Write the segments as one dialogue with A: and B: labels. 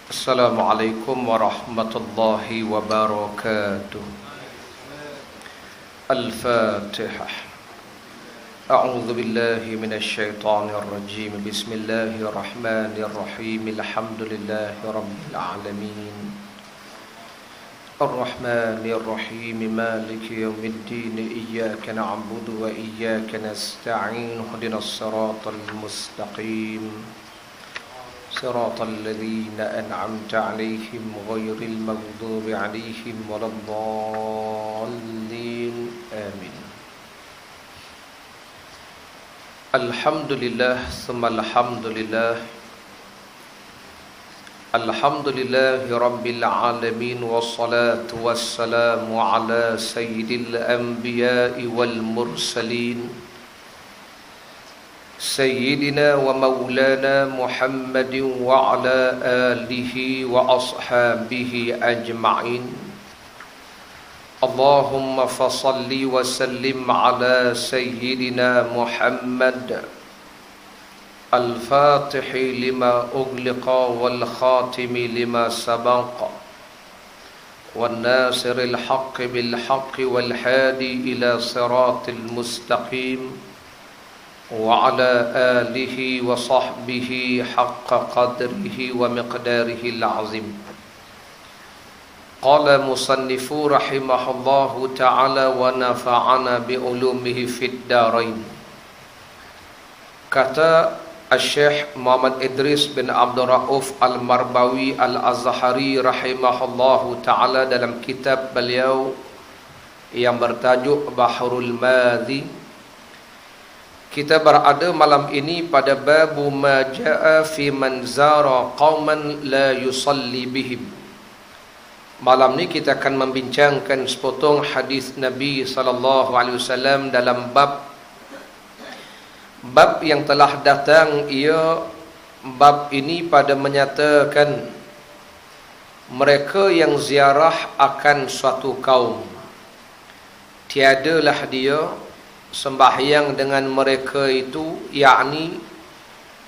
A: Assalamualaikum warahmatullahi wabarakatuh. Al-Fatihah. A'udzu billahi minasy syaithanir rajim. Bismillahirrahmanirrahim. Alhamdulillahi rabbil alamin. Ar-Rahmanir Rahim. Maliki yaumiddin. Iyyaka na'budu wa iyyaka nasta'in. Ihdinas siratal mustaqim. صراط الذين أنعمت عليهم غير المغضوب عليهم ولا الضالين آمين. الحمد لله ثم الحمد لله. الحمد لله رب العالمين والصلاة والسلام على سيد الأنبياء والمرسلين سيدنا ومولانا محمد وعلى آله وأصحابه أجمعين. اللهم فصل وسلم على سيدنا محمد الفاتح لما أغلق والخاتم لما سبق والناصر الحق بالحق والهادي إلى صراط المستقيم وعلى آله وصحبه حق قدره ومقداره العظيم. قال مصنف رحمه الله تعالى ونفعنا بعلومه في الدارين. Kata Syekh Muhammad Idris bin Abdul Rauf Al-Marbawi Al-Azhari rahimahullahu ta'ala dalam kitab beliau yang bertajuk Bahrul Madhi. Kita berada malam ini pada babu ma jaa fi man zara qauman la yusalli bihim. Malam ni kita akan membincangkan sepotong hadis Nabi sallallahu alaihi wasallam dalam bab yang telah datang. Bab ini pada menyatakan mereka yang ziarah akan suatu kaum, tiadalah dia sembahyang dengan mereka itu, yakni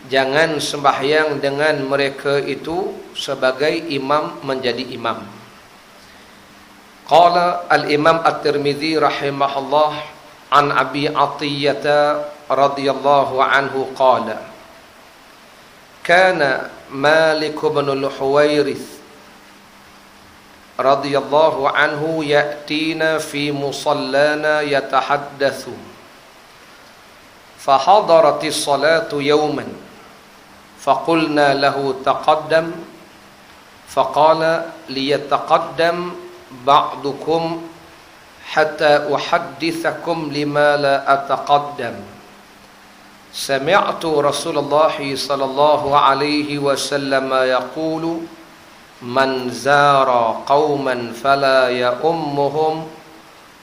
A: jangan sembahyang dengan mereka itu sebagai imam menjadi imam. Qala al-Imam At-Tirmidzi rahimahullah an Abi Athiyyah radhiyallahu anhu qala kana Malik bin al-Huwairits radhiyallahu anhu ya'tina fi musallana yatahaddatsu فحضرت الصلاة يوما فقلنا له تقدم فقال ليتقدم بعضكم حتى أحدثكم لما لا أتقدم سمعت رسول الله صلى الله عليه وسلم يقول من زار قوما فلا يؤمهم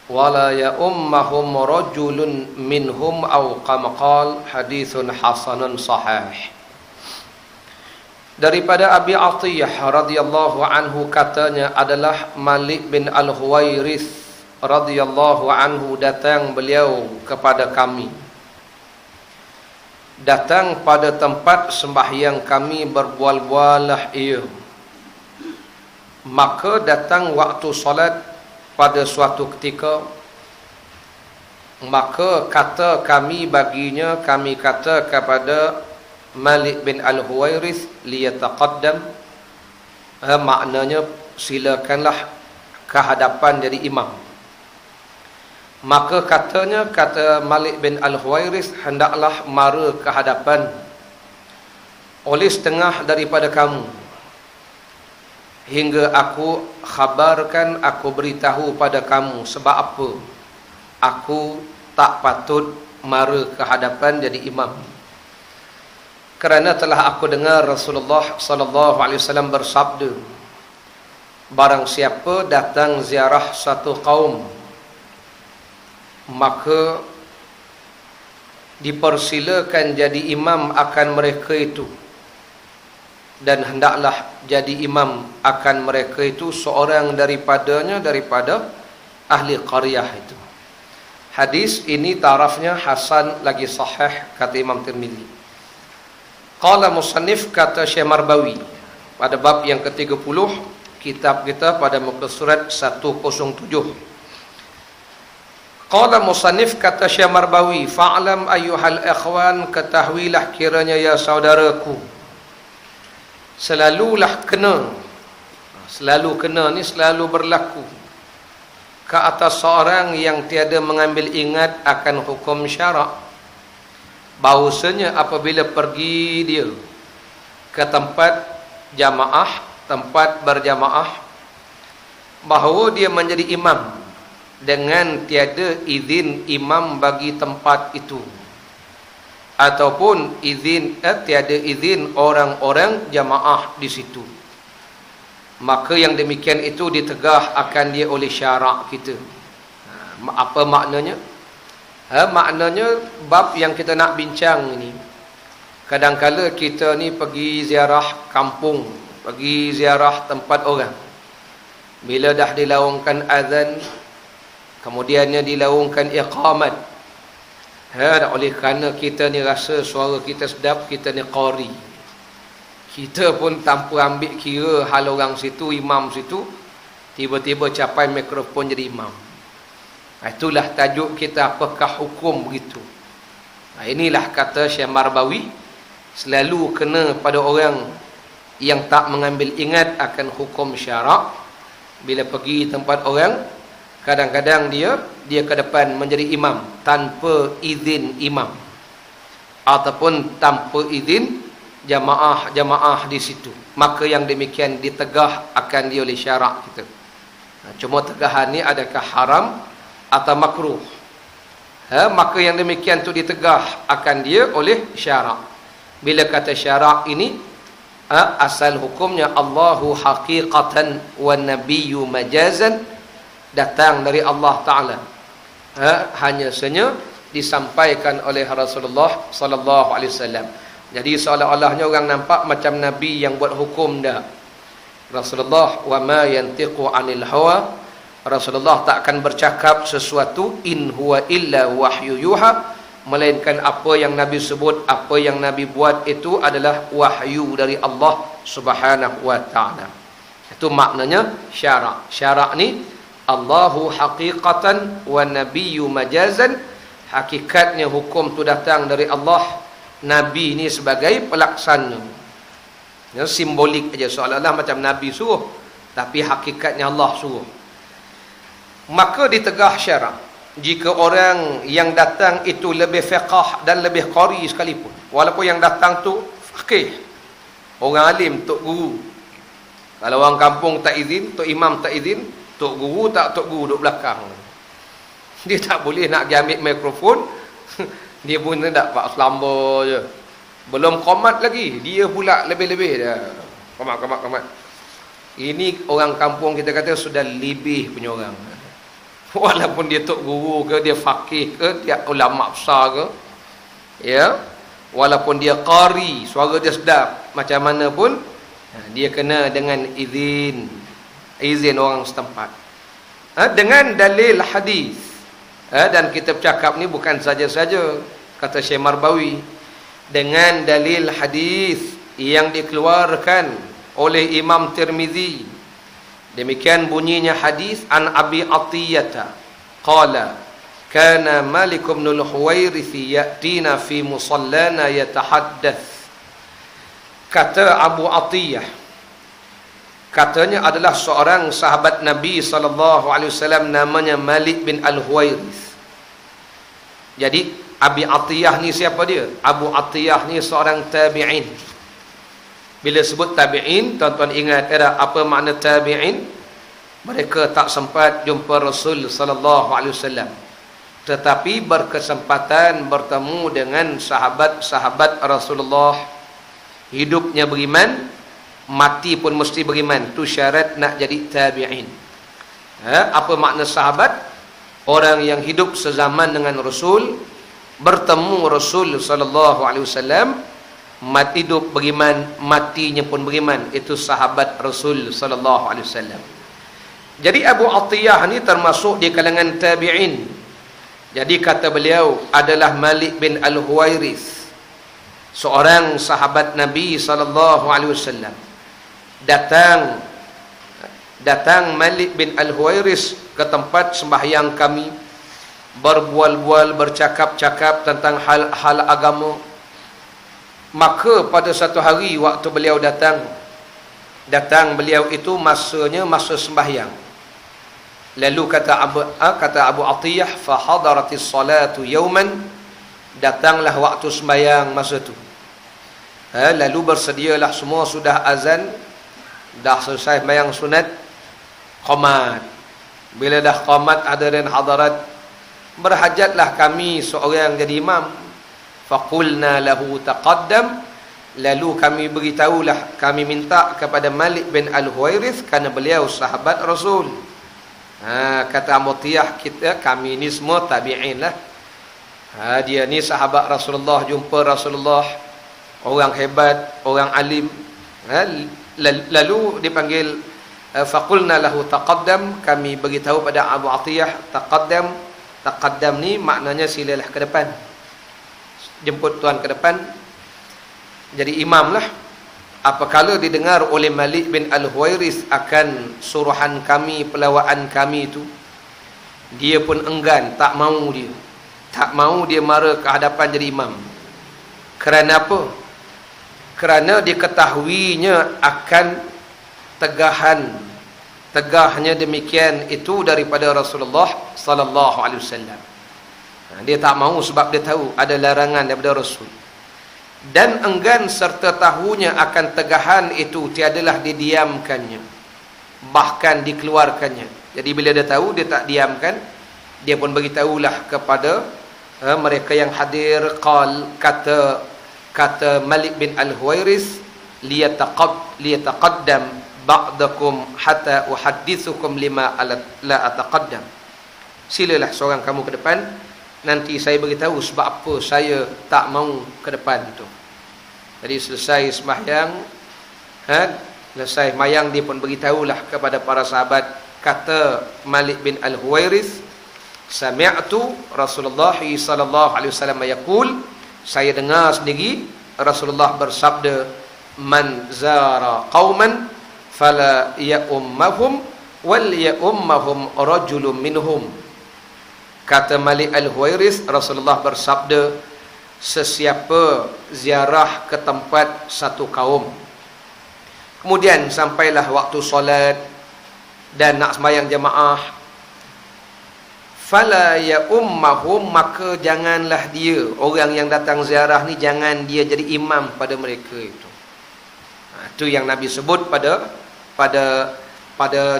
A: wala ya'ummahum rajulun minhum aw kama qala haditsun hasanun sahih. Daripada Abi Athiyyah radhiyallahu anhu katanya adalah Malik bin Al-Huwairits radhiyallahu anhu datang beliau kepada kami, datang pada tempat sembahyang kami berbual-bualah ia. Maka datang waktu solat pada suatu ketika, maka kata kami baginya, kami kata kepada Malik bin Al-Huwairits liyataqaddam, maknanya silakanlah ke hadapan jadi imam. Maka katanya, kata Malik bin Al-Huwairits, hendaklah mara ke hadapan oleh setengah daripada kamu, hingga aku khabarkan, aku beritahu pada kamu sebab apa aku tak patut mara ke hadapan jadi imam. Kerana telah aku dengar Rasulullah sallallahu alaihi wasallam bersabda, barang siapa datang ziarah satu kaum, maka dipersilakan jadi imam akan mereka itu, dan hendaklah jadi imam akan mereka itu seorang daripada ahli qaryah itu. Hadis ini tarafnya hasan lagi sahih kata Imam Tirmidzi. Qala musannif, kata Syekh Marbawi, pada bab yang ke-30 kitab kita pada muka surat 107. Qala musannif, kata Syekh Marbawi, fa'lam ayyuhal ikhwan, ketahuilah kiranya ya saudaraku, selalulah kena, selalu kena ni selalu berlaku ke atas seorang yang tiada mengambil ingat akan hukum syarak, bahawasanya apabila pergi dia ke tempat jamaah, tempat berjamaah, bahawa dia menjadi imam dengan tiada izin imam bagi tempat itu, ataupun tiada izin orang-orang jamaah di situ, maka yang demikian itu ditegah akan dia oleh syarak kita. Apa maknanya? Maknanya bab yang kita nak bincang ini, kadang-kala kita ni pergi ziarah kampung, pergi ziarah tempat orang, bila dah dilaungkan azan, kemudiannya dilaungkan iqamat, oleh kerana kita ni rasa suara kita sedap, kita ni qari, kita pun tanpa ambil kira hal orang situ, imam situ, tiba-tiba capai mikrofon jadi imam. Itulah tajuk kita, apakah hukum begitu. Inilah kata Syekh Marbawi, selalu kena pada orang yang tak mengambil ingat akan hukum syarak. Bila pergi tempat orang, kadang-kadang dia ke depan menjadi imam tanpa izin imam, ataupun tanpa izin jamaah di situ, maka yang demikian ditegah akan dia oleh syarak kita. Cuma tegahan ni adakah haram atau makruh? Maka yang demikian tu ditegah akan dia oleh syarak. Bila kata syarak ini, asal hukumnya Allahu haqiqatan wa nabiyyu majazan, datang dari Allah Ta'ala, hanya saja disampaikan oleh Rasulullah sallallahu alaihi wasallam. Jadi seolah-olahnya orang nampak macam Nabi yang buat hukum dah. Rasulullah wa ma yantiqu anil hawa, Rasulullah tak akan bercakap sesuatu, in huwa illa wahyu yuha, melainkan apa yang Nabi sebut, apa yang Nabi buat itu adalah wahyu dari Allah Subhanahu wa ta'ala. Itu maknanya syarak. Syarak ni Allahu haqiqatan wa nabiyyu majazan, hakikatnya hukum tu datang dari Allah, Nabi ni sebagai pelaksana. Simbolik aja, seolah-olah macam Nabi suruh, tapi hakikatnya Allah suruh. Maka ditegah syarak jika orang yang datang itu lebih fiqah dan lebih qari sekalipun, walaupun yang datang tu faqih, orang alim, tok guru. Kalau orang kampung tak izin, tok imam tak izin, tok guru duduk belakang, dia tak boleh nak pergi ambil mikrofon. Dia pun tak pak selamba je, belum qomat lagi, dia pula lebih-lebih dah qomat. Ini orang kampung kita kata sudah lebih punya orang, walaupun dia tok guru ke, dia faqih ke, dia ulama besar ke, ya, walaupun dia qari, suara dia sedap macam mana pun, dia kena dengan izin orang setempat, dengan dalil hadis. Dan kita bercakap ni bukan saja-saja, kata Syekh Marbawi, dengan dalil hadis yang dikeluarkan oleh Imam Tirmizi. Demikian bunyinya hadis, an Abi Atiyata qala kana Malik bin al-Huwairith yatina fi musallana yatahaddath. Kata Abu Atiyah, katanya adalah seorang sahabat Nabi SAW, namanya Malik bin al-Huwairith. Jadi Abi Atiyah ni siapa dia? Abu Atiyah ni seorang tabi'in. Bila sebut tabi'in, tuan-tuan ingat apa makna tabi'in? Mereka tak sempat jumpa Rasul SAW, tetapi berkesempatan bertemu dengan sahabat-sahabat Rasulullah. Hidupnya beriman, mati pun mesti beriman. Tu syarat nak jadi tabi'in. Apa makna sahabat? Orang yang hidup sezaman dengan Rasul, bertemu Rasul SAW, mati hidup beriman, matinya pun beriman. Itu sahabat Rasul SAW. Jadi Abu Atiyah ni termasuk di kalangan tabi'in. Jadi kata beliau adalah Malik bin al-Huwairith, seorang sahabat Nabi SAW. datang Malik bin Al-Huwairis ke tempat sembahyang kami, berbual-bual, bercakap-cakap tentang hal agama. Maka pada satu hari waktu beliau datang beliau itu masanya masa sembahyang. Lalu kata Abu Atiyah, fa hadaratis salatu yawman, datanglah waktu sembahyang masa tu. Lalu bersedialah semua, sudah azan, dah selesai sembahyang sunat, qamat. Bila dah qamat, hadirin hadarat, berhajatlah kami seorang jadi imam. Faqulna lahu taqaddam, lalu kami beritahulah, kami minta kepada Malik bin Al-Huwairis kerana beliau sahabat Rasul. Kata Amutiyah, kami ni semua tabi'in lah. Dia ni sahabat Rasulullah, jumpa Rasulullah, orang hebat, orang alim. Lalu dipanggil, faqulna lahu taqaddam, kami beritahu pada Abu Atiyah, taqaddam ni maknanya silalah ke depan, jemput tuan ke depan, jadi imam lah. Apakala didengar oleh Malik bin Al-Huwairis akan suruhan kami, pelawaan kami itu, dia pun enggan, tak mau dia mara ke hadapan jadi imam. Kerana apa? Kerana diketahuinya akan tegahnya demikian itu daripada Rasulullah sallallahu alaihi wasallam. Dia tak mau sebab dia tahu ada larangan daripada Rasul. Dan enggan serta tahunya akan tegahan itu tiadalah didiamkannya, bahkan dikeluarkannya. Jadi bila dia tahu, dia tak diamkan, dia pun beritahulah kepada mereka yang hadir. Kata Malik bin Al-Huwairis, liyataqaddam ba'dakum hatta uhaddithukum lima la ataqaddam. Silalah seorang kamu ke depan, nanti saya beritahu sebab apa saya tak mau ke depan itu. Jadi selesai sembahyang, dia pun beritahulah kepada para sahabat. Kata Malik bin Al-Huwairis, sami'tu Rasulullah sallallahu alaihi wasallam yaqul, saya dengar sendiri Rasulullah bersabda, man zara qauman fala ya'ummahum wal ya'ummahum rajulun minhum. Kata Malik Al-Huwairis, Rasulullah bersabda, sesiapa ziarah ke tempat satu kaum, kemudian sampailah waktu solat dan nak sembahyang jemaah, fala ya ummahum, maka janganlah dia, orang yang datang ziarah ni, jangan dia jadi imam pada mereka itu. Itu yang Nabi sebut pada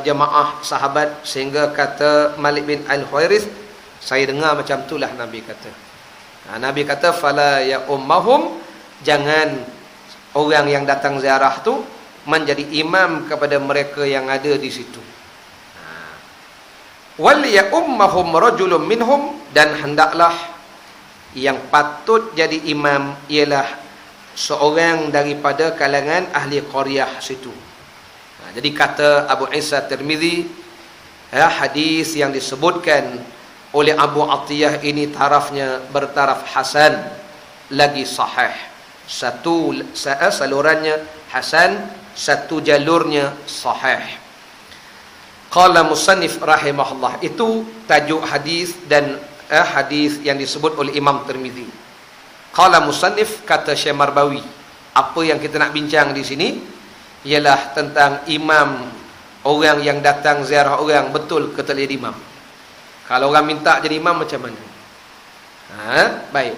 A: jemaah sahabat. Sehingga kata Malik bin Al-Huwairis, saya dengar macam itulah Nabi kata. Nabi kata fala ya ummahum, jangan orang yang datang ziarah tu menjadi imam kepada mereka yang ada di situ. Wal ya ummahum rajulun minhum, dan hendaklah yang patut jadi imam ialah seorang daripada kalangan ahli qaryah situ. Jadi kata Abu Isa Tirmizi, hadis yang disebutkan oleh Abu Atiyah ini tarafnya bertaraf hasan, lagi sahih. Satu salurannya hasan, satu jalurnya sahih. Qala musannif rahimahullah, itu tajuk hadis dan hadis yang disebut oleh Imam Tirmizi. Qala musannif, kata Syekh Marbawi, apa yang kita nak bincang di sini ialah tentang imam, orang yang datang ziarah orang, betul ke tak jadi imam? Kalau orang minta jadi imam macam mana? Baik.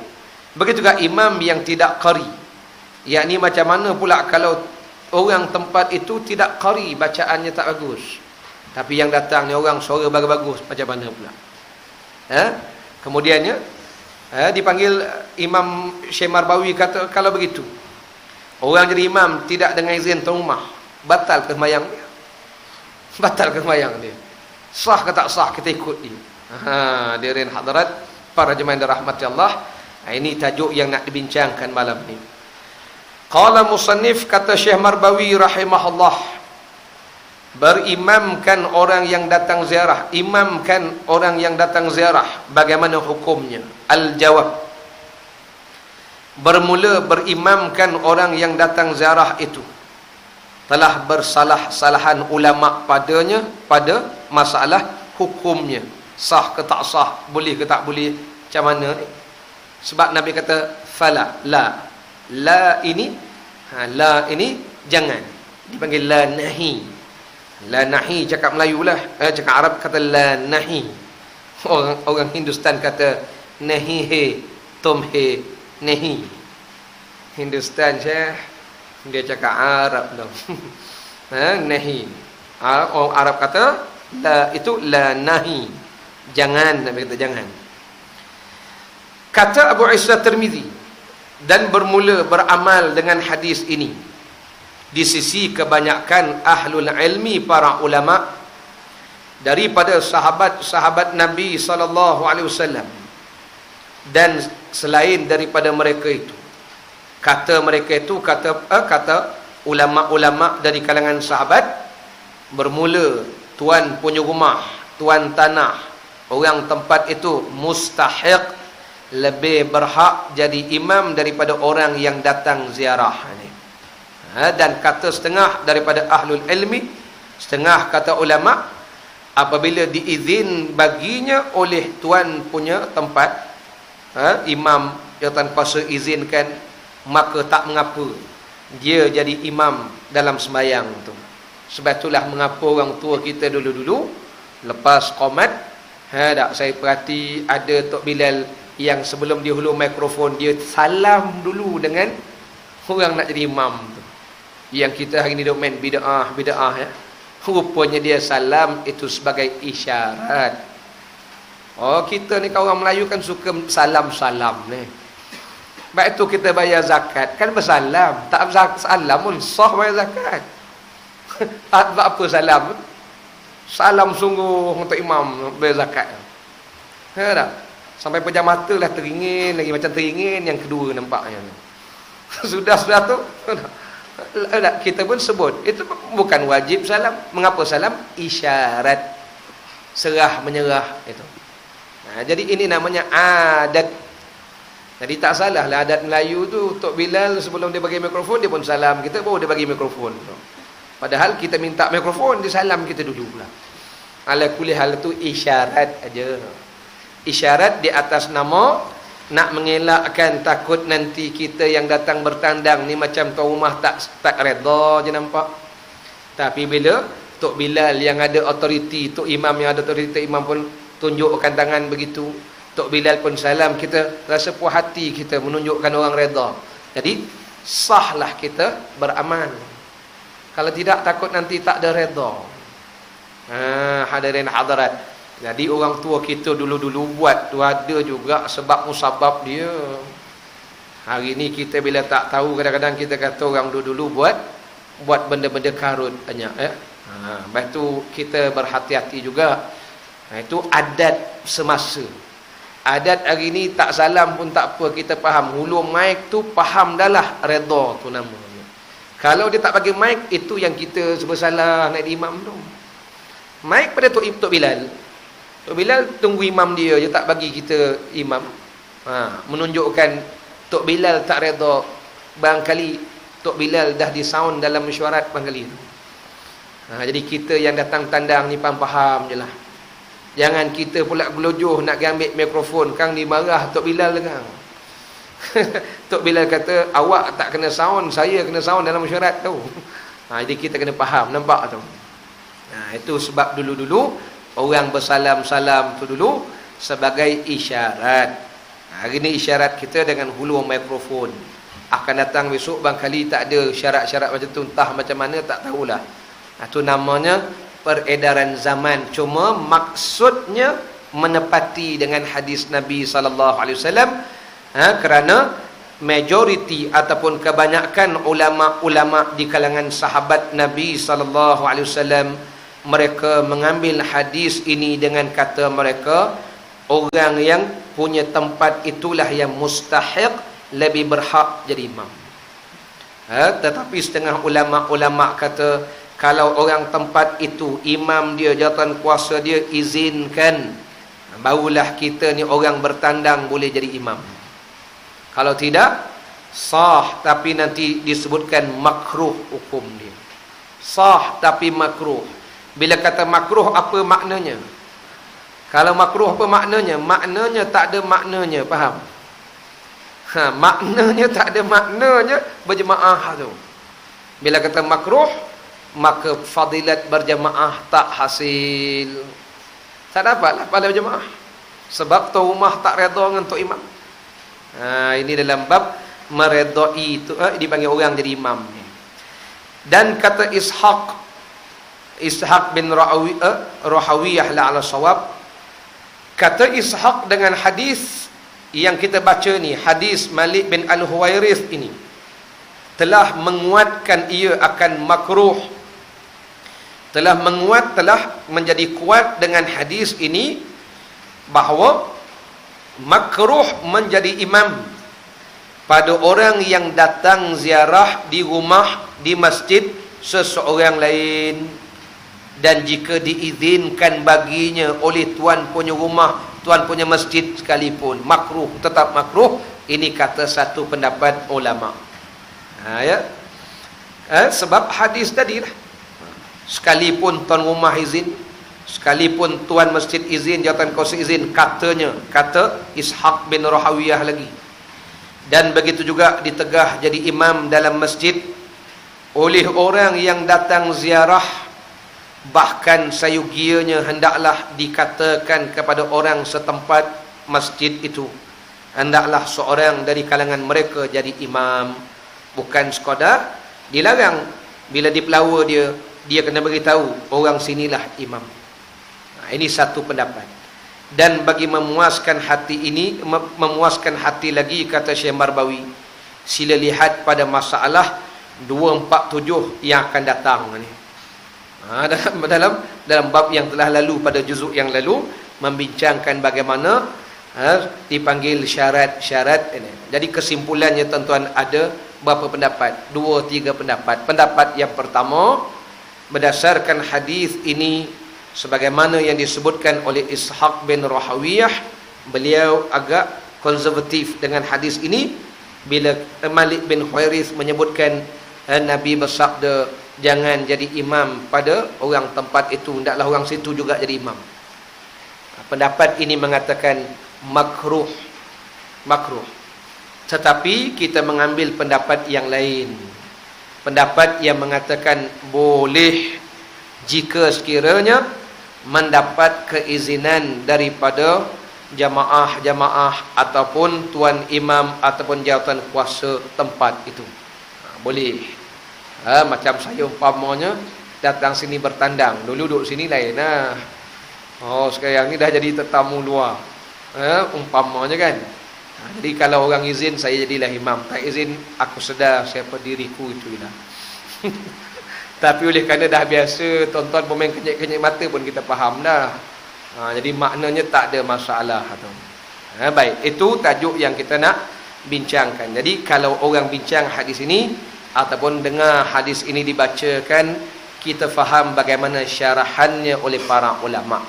A: Begitu juga imam yang tidak qari. Yakni macam mana pula kalau orang tempat itu tidak qari, bacaannya tak bagus, tapi yang datang ni orang suara bagus-bagus, macam mana pula? Kemudiannya dipanggil Imam Syekh Marbawi kata, kalau begitu orang jadi imam tidak dengan izin tuan rumah, batal ke sembahyang dia? Batal ke sembahyang dia? Sah ke tak sah kita ikut dia? Hadirin hadirat para jemaah dirahmati Allah, ini tajuk yang nak dibincangkan malam ni. Qala musannif, kata Syekh Marbawi rahimahullah, berimamkan orang yang datang ziarah, imamkan orang yang datang ziarah, bagaimana hukumnya? Al-jawab, bermula berimamkan orang yang datang ziarah itu, telah bersalah-salahan ulama padanya pada masalah hukumnya, sah ke tak sah, boleh ke tak boleh, macam mana ni. Sebab Nabi kata fala, la ini la ini jangan, dipanggil la nahi. La nahi cakap Melayu lah, cakap Arab kata la nahi. Orang Hindustan kata nahi he, tum he, nahi. Hindustan dia cakap Arab dah. Nahi. Orang Arab kata la, itu la nahi, jangan. Nabi kata jangan. Kata Abu Isa Tirmizi, dan bermula beramal dengan hadis ini di sisi kebanyakan ahlul ilmi, para ulama daripada sahabat-sahabat Nabi SAW dan selain daripada mereka itu. Kata mereka itu, kata ulama-ulama dari kalangan sahabat, bermula tuan punya rumah, tuan tanah, orang tempat itu mustahiq, lebih berhak jadi imam daripada orang yang datang ziarah ni. Dan kata setengah daripada ahlul ilmi, setengah kata ulama, apabila diizin baginya oleh tuan punya tempat, imam yang tanpa seizinkan, maka tak mengapa dia jadi imam dalam sembahyang tu. Sebab itulah mengapa orang tua kita dulu-dulu lepas qomat, tak, saya perhati ada Tok Bilal yang sebelum dia hulur mikrofon, dia salam dulu dengan orang nak jadi imam tu. Yang kita hari ni duk main bid'ah ya. Rupanya dia salam itu sebagai isyarat. Kita ni kaum orang Melayu kan suka salam-salam ni. Sebab itu kita bayar zakat kan bersalam. Tak salam pun sah bayar zakat. Apa salam? Salam sungguh untuk imam bayar zakat. Tak? Sampai pejam mata lah, teringin lagi, macam teringin yang kedua nampaknya. Sudah tu kita pun sebut itu bukan wajib salam. Mengapa salam? Isyarat serah menyerah itu. Jadi ini namanya adat. Jadi tak salah lah adat Melayu tu. Tok Bilal sebelum dia bagi mikrofon, dia pun salam kita, baru dia bagi mikrofon. Padahal kita minta mikrofon, dia salam kita dulu pula. Ala kulli hal tu isyarat aja. Isyarat di atas nama nak mengelakkan takut nanti kita yang datang bertandang ni macam tuan rumah tak reda je nampak. Tapi bila Tok Bilal yang ada autoriti, Tok Imam yang ada autoriti, imam pun tunjukkan tangan begitu, Tok Bilal pun salam, kita rasa puas hati, kita menunjukkan orang reda. Jadi sahlah kita beramal. Kalau tidak takut nanti tak ada reda. Hadirin hadirat, jadi orang tua kita dulu-dulu buat tu ada juga sebab musabab dia. Hari ni kita bila tak tahu, kadang-kadang kita kata orang dulu-dulu buat benda-benda karut banyak ya. Lepas tu kita berhati-hati juga. Itu adat semasa. Adat hari ni tak salam pun tak apa, kita faham. Hulur mic tu faham dah lah, reda tu namanya. Kalau dia tak bagi mic, itu yang kita bersalah nak imam tu. Mic pada Tok Bilal. Tok Bilal tunggu imam dia je, tak bagi kita imam. Menunjukkan Tok Bilal tak reda. Barangkali Tok Bilal dah disound dalam mesyuarat barangkali tu. Jadi kita yang datang tandang ni faham je lah. Jangan kita pula gelojoh nak ambil mikrofon, kang dimarah Tok Bilal kang. Tok Bilal kata awak tak kena sound, saya kena sound dalam mesyuarat tu. Jadi kita kena faham, nampak tu. Itu sebab dulu-dulu orang bersalam-salam tu dulu sebagai isyarat. Hari ni isyarat kita dengan hulur mikrofon. Akan datang besok barangkali tak ada syarat-syarat macam tu, entah macam mana tak tahulah. Itu namanya peredaran zaman. Cuma maksudnya menepati dengan hadis Nabi SAW. Kerana majoriti ataupun kebanyakan ulama-ulama di kalangan sahabat Nabi SAW, mereka mengambil hadis ini dengan kata mereka, orang yang punya tempat itulah yang mustahiq, lebih berhak jadi imam. Tetapi setengah ulama-ulama kata, kalau orang tempat itu imam dia, jawatan kuasa dia izinkan, barulah kita ni orang bertandang boleh jadi imam. Kalau tidak, sah, tapi nanti disebutkan makruh hukum dia. Sah tapi makruh. Bila kata makruh, apa maknanya? Kalau makruh apa maknanya? Maknanya tak ada maknanya, faham? Maknanya tak ada maknanya berjemaah tu. Bila kata makruh, maka fadilat berjemaah tak hasil. Tak dapatlah pada berjemaah. Sebab tu rumah tak redha dengan tok imam. Ini dalam bab meredai itu dipanggil orang jadi imam. Dan kata Ishaq bin Rahawiyah la ala sawab, kata Ishaq dengan hadis yang kita baca ni, hadis Malik bin Al-Huwairith ini, telah menguatkan ia akan makruh, telah menjadi kuat dengan hadis ini bahawa makruh menjadi imam pada orang yang datang ziarah di rumah, di masjid seseorang lain, dan jika diizinkan baginya oleh tuan punya rumah, tuan punya masjid sekalipun, makruh, tetap makruh. Ini kata satu pendapat ulama. Sebab hadis tadi lah, sekalipun tuan rumah izin, sekalipun tuan masjid izin, jawatan kursi izin, katanya, kata Ishaq bin Rahawiyah lagi. Dan begitu juga ditegah jadi imam dalam masjid oleh orang yang datang ziarah. Bahkan sayugianya hendaklah dikatakan kepada orang setempat masjid itu, hendaklah seorang dari kalangan mereka jadi imam. Bukan sekadar dilarang, bila dipelawa dia kena beritahu orang sinilah imam. Ini satu pendapat. Dan bagi memuaskan hati ini, memuaskan hati lagi, kata Syekh Marbawi, sila lihat pada masalah 247 yang akan datang ni. Dalam bab yang telah lalu, pada juzuk yang lalu, membincangkan bagaimana dipanggil syarat-syarat ini. Jadi kesimpulannya tuan-tuan, ada berapa pendapat? 2-3 pendapat. Pendapat yang pertama, berdasarkan hadis ini, sebagaimana yang disebutkan oleh Ishaq bin Rahawiyah, beliau agak konservatif dengan hadis ini. Bila Malik bin Huwairith menyebutkan Nabi bersabda, jangan jadi imam pada orang tempat itu, hendaklah orang situ juga jadi imam. Pendapat ini mengatakan makruh. Tetapi kita mengambil pendapat yang lain, pendapat yang mengatakan boleh jika sekiranya mendapat keizinan daripada jamaah ataupun tuan imam ataupun jawatan kuasa tempat itu. Boleh. Macam saya umpamanya datang sini bertandang, dulu duduk sini lain. Sekarang ni dah jadi tetamu luar. Umpamanya kan. Jadi kalau orang izin, saya jadilah imam. Tak izin, aku sedar siapa diriku itu lah. Tapi oleh kerana dah biasa tonton pemain kenyek-kenyek mata pun kita faham dah. Jadi maknanya tak ada masalah tu. Baik, itu tajuk yang kita nak bincangkan. Jadi kalau orang bincang hadis ini ataupun dengar hadis ini dibacakan, kita faham bagaimana syarahannya oleh para ulama.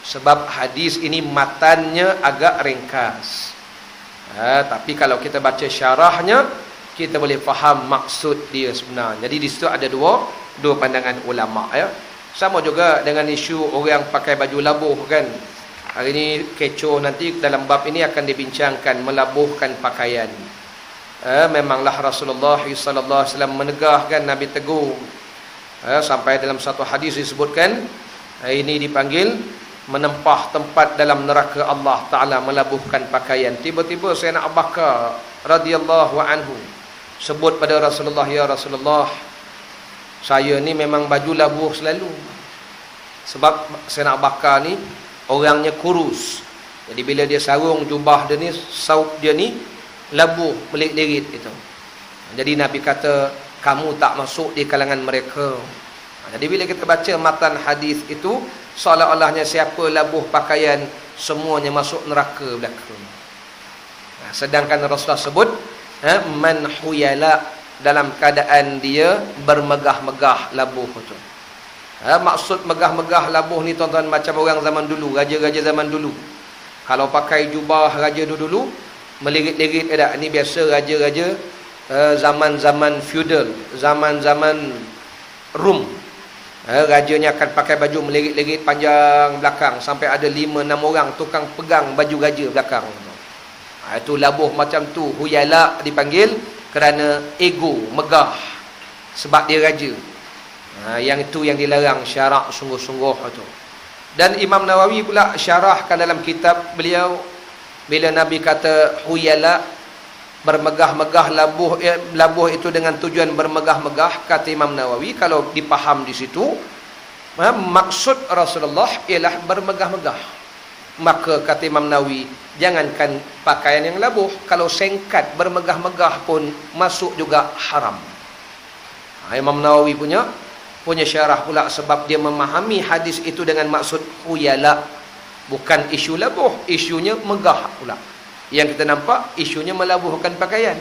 A: Sebab hadis ini matannya agak ringkas. Tapi kalau kita baca syarahnya, kita boleh faham maksud dia sebenarnya. Jadi di situ ada dua pandangan ulama ya. Sama juga dengan isu orang pakai baju labuh kan. Hari ini kecoh, nanti dalam bab ini akan dibincangkan melabuhkan pakaian. Memanglah Rasulullah sallallahu alaihi wasallam menegahkan, Nabi tegur. Sampai dalam satu hadis disebutkan ini dipanggil menempah tempat dalam neraka Allah Ta'ala, melabuhkan pakaian. Tiba-tiba Sayyidina Abu Bakar radhiyallahu anhu sebut pada Rasulullah, ya Rasulullah, saya ni memang baju labuh selalu. Sebab Sayyidina Abu Bakar ni orangnya kurus. Jadi bila dia sarung jubah dia ni, saub dia ni labuh, melirit-lirit itu. Jadi Nabi kata, kamu tak masuk di kalangan mereka. Jadi bila kita baca matan hadis itu, seolah-olahnya siapa labuh pakaian, semuanya masuk neraka belaka. Sedangkan Rasulullah sebut man huyala, dalam keadaan dia bermegah-megah labuh itu. Maksud megah-megah labuh ni tuan-tuan, macam orang zaman dulu, raja-raja zaman dulu. Kalau pakai jubah raja dulu, melirit-lirit ada. Ini biasa raja-raja zaman-zaman feudal, zaman-zaman Rum. Rajanya akan pakai baju melirit-lirit panjang belakang, sampai ada 5-6 orang tukang pegang baju raja belakang. Itu labuh macam tu. Huyala dipanggil kerana ego, megah, sebab dia raja. Yang itu yang dilarang, syarak sungguh-sungguh tu. Dan Imam Nawawi pula syarahkan dalam kitab beliau, bila Nabi kata huyala, bermegah-megah, labuh itu dengan tujuan bermegah-megah, kata Imam Nawawi, kalau dipaham di situ, maksud Rasulullah ialah bermegah-megah. Maka kata Imam Nawawi, jangankan pakaian yang labuh, kalau sengkat bermegah-megah pun masuk juga haram. Imam Nawawi punya syarah pula, sebab dia memahami hadis itu dengan maksud huyala, bukan isu labuh, isunya megah pula. Yang kita nampak isunya melabuhkan pakaian.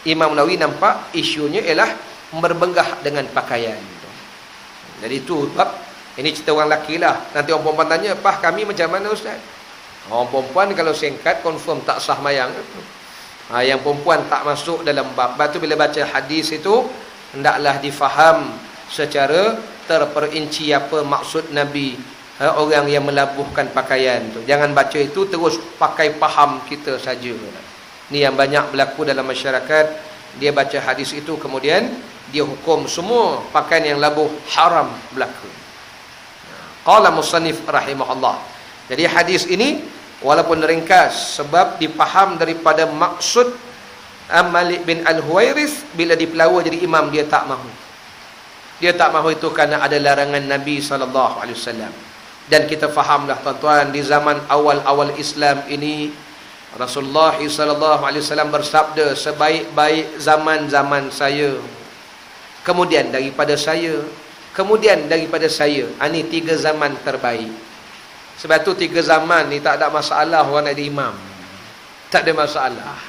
A: Imam Nawawi nampak isunya ialah berbegah dengan pakaian. Jadi itu sebab ini cerita orang lelaki lah. Nanti orang perempuan tanya, "Pah, kami macam mana Ustaz?" Orang perempuan kalau singkat confirm tak sah mayang. Yang perempuan tak masuk dalam bab. Sebab tu bila baca hadis itu, hendaklah difaham secara terperinci apa maksud Nabi, orang yang melabuhkan pakaian tu. Jangan baca itu terus pakai faham kita saja. Ni yang banyak berlaku dalam masyarakat. Dia baca hadis itu kemudian dia hukum semua pakaian yang labuh haram berlaku. Qala musannif rahimahullah. Jadi hadis ini walaupun ringkas, sebab dipaham daripada maksud Malik bin Al-Huwairith bila dipelawa jadi imam, dia tak mahu. Dia tak mahu itu kerana ada larangan Nabi SAW. Dan kita fahamlah tuan-tuan, di zaman awal-awal Islam ini, Rasulullah SAW bersabda, sebaik-baik zaman-zaman saya, kemudian daripada saya, kemudian daripada saya. Ini 3 zaman terbaik. Sebab tu 3 zaman ni tak ada masalah orang nak jadi imam. Tak ada masalah.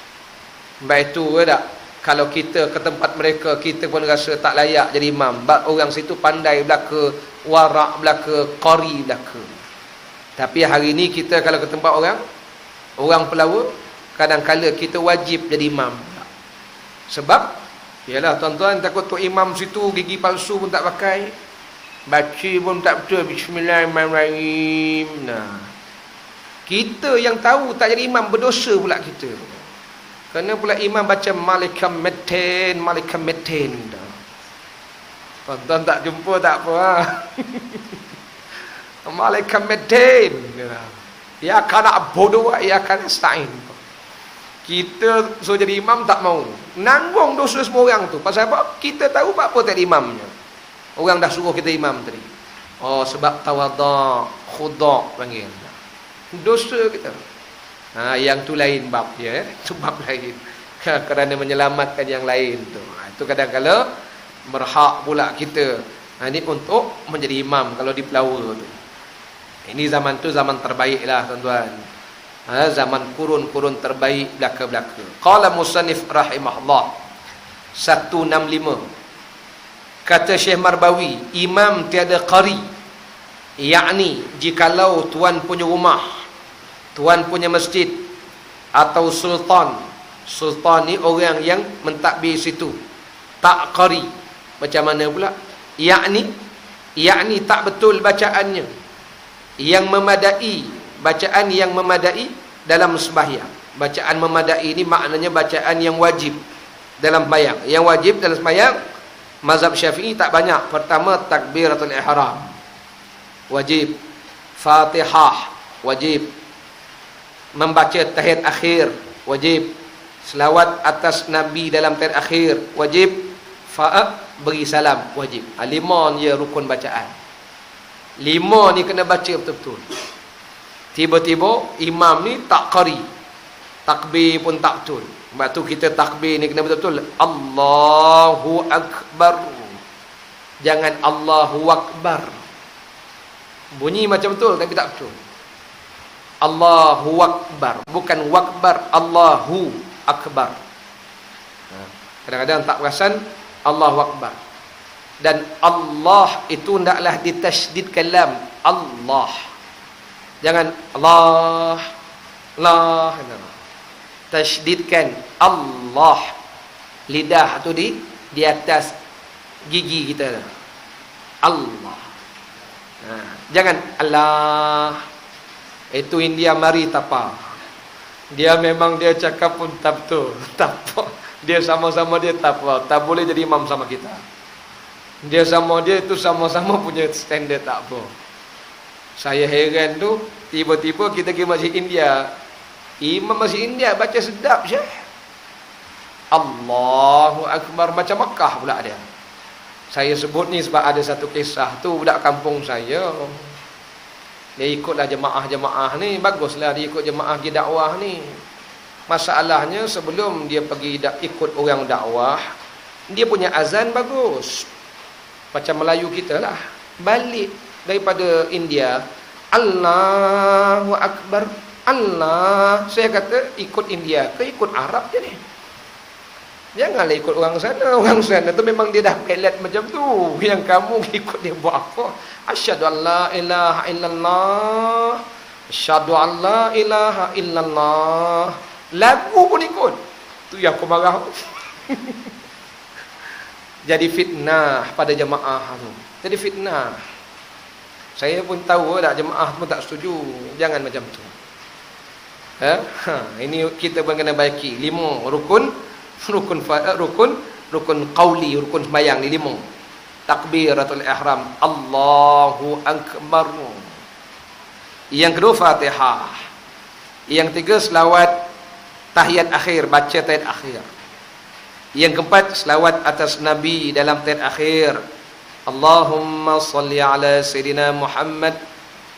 A: Baik itu tak? Kalau kita ke tempat mereka, kita pun rasa tak layak jadi imam. Sebab orang situ pandai belaka, warak belaka, qari belaka. Tapi hari ni kita kalau ke tempat orang pelawa, kadang-kala kita wajib jadi imam. Sebab, yalah tuan-tuan, takut tu imam situ gigi palsu pun tak pakai, baca pun tak betul, bismillahirrahmanirrahim. Kita yang tahu tak jadi imam, berdosa pula kita. Kerana pula imam baca malikam metin. Tuan-tuan tak jumpa tak apa. Malikam metin. Ya kana bodoh, ya kana stain. Kita suruh jadi imam tak mau. Nanggung dosa semua orang tu. Pasal apa? Kita tahu apa tak imamnya. Orang dah suruh kita imam tadi. Oh, sebab tawadha, khuda panggil. Dosa kita. Yang tu lain bab dia, itu bab lain. Kerana menyelamatkan yang lain tu. Itu kadang-kadang berhak pula kita. Ini untuk menjadi imam kalau di pelawa tu. Ini zaman tu zaman terbaik lah tuan-tuan. Zaman kurun-kurun terbaik belaka-belaka. Qala musannif rahimahullah 165. Kata Syekh Marbawi, imam tiada qari, yakni jikalau tuan punya rumah, tuan punya masjid, atau sultan ni orang yang mentadbir situ, tak qari. Macam mana pula? Yakni tak betul bacaannya, yang memadai, bacaan yang memadai dalam sembahyang. Bacaan memadai ini maknanya bacaan yang wajib dalam sembahyang. Yang wajib dalam sembahyang mazhab Syafi'i tak banyak. Pertama, takbiratul ihram wajib, Fatihah wajib, membaca tahiyat akhir wajib, selawat atas Nabi dalam tahiyat akhir wajib, beri salam wajib. 5 je rukun bacaan. 5 ni kena baca betul-betul. Tiba-tiba imam ni tak qari, takbir pun tak betul. Sebab tu kita takbir ni kena betul-betul. Allahu Akbar, jangan Allahu Akbar. Bunyi macam betul tapi tak betul. Allahu Akbar, bukan wakbar, Allahu Akbar. Kadang-kadang tak perasan Allahu Akbar. Dan Allah itu hendaklah ditasydidkan lam. Allah. Jangan Allah. Tasydidkan Allah. Lidah tu di atas gigi kita. Allah. Jangan Allah. Itu India mari tapa. Dia memang dia cakap pun tak betul. Tapa. Dia sama-sama dia tapa. Tak boleh jadi imam sama kita. Dia sama dia itu sama-sama punya standard tak apa. Saya heran tu, tiba-tiba kita pergi masjid India. Imam masjid India baca sedap je. Allahu Akbar, macam Makkah pula dia. Saya sebut ni sebab ada satu kisah tu budak kampung saya. Dia ikutlah jemaah-jemaah ni, baguslah dia ikut jemaah pergi dakwah ni. Masalahnya sebelum dia pergi ikut orang dakwah, dia punya azan bagus. Macam Melayu kita lah. Balik daripada India, Allahu Akbar, Allah. Saya kata ikut India ke ikut Arab je ni? Janganlah ikut orang sana. Orang sana tu memang dia dah pelet macam tu. Yang kamu ikut dia buat apa? Asyhadu an la ilaha illallah. Asyhadu an la ilaha illallah. Lagu pun ikut. Tu yang aku marah. Jadi fitnah pada jemaah tu. Jadi fitnah. Saya pun tahu tak, jemaah pun tak setuju. Jangan macam tu. Ini kita pun kena baiki. 5 rukun qauli, rukun sembahyang ni 5. Takbiratul ihram, Allahu Akbar. Yang kedua Fatihah. Yang ketiga selawat tahiyat akhir, baca tahiyat akhir. Yang keempat selawat atas Nabi dalam tahiyat akhir. Allahumma salli ala Sayyidina Muhammad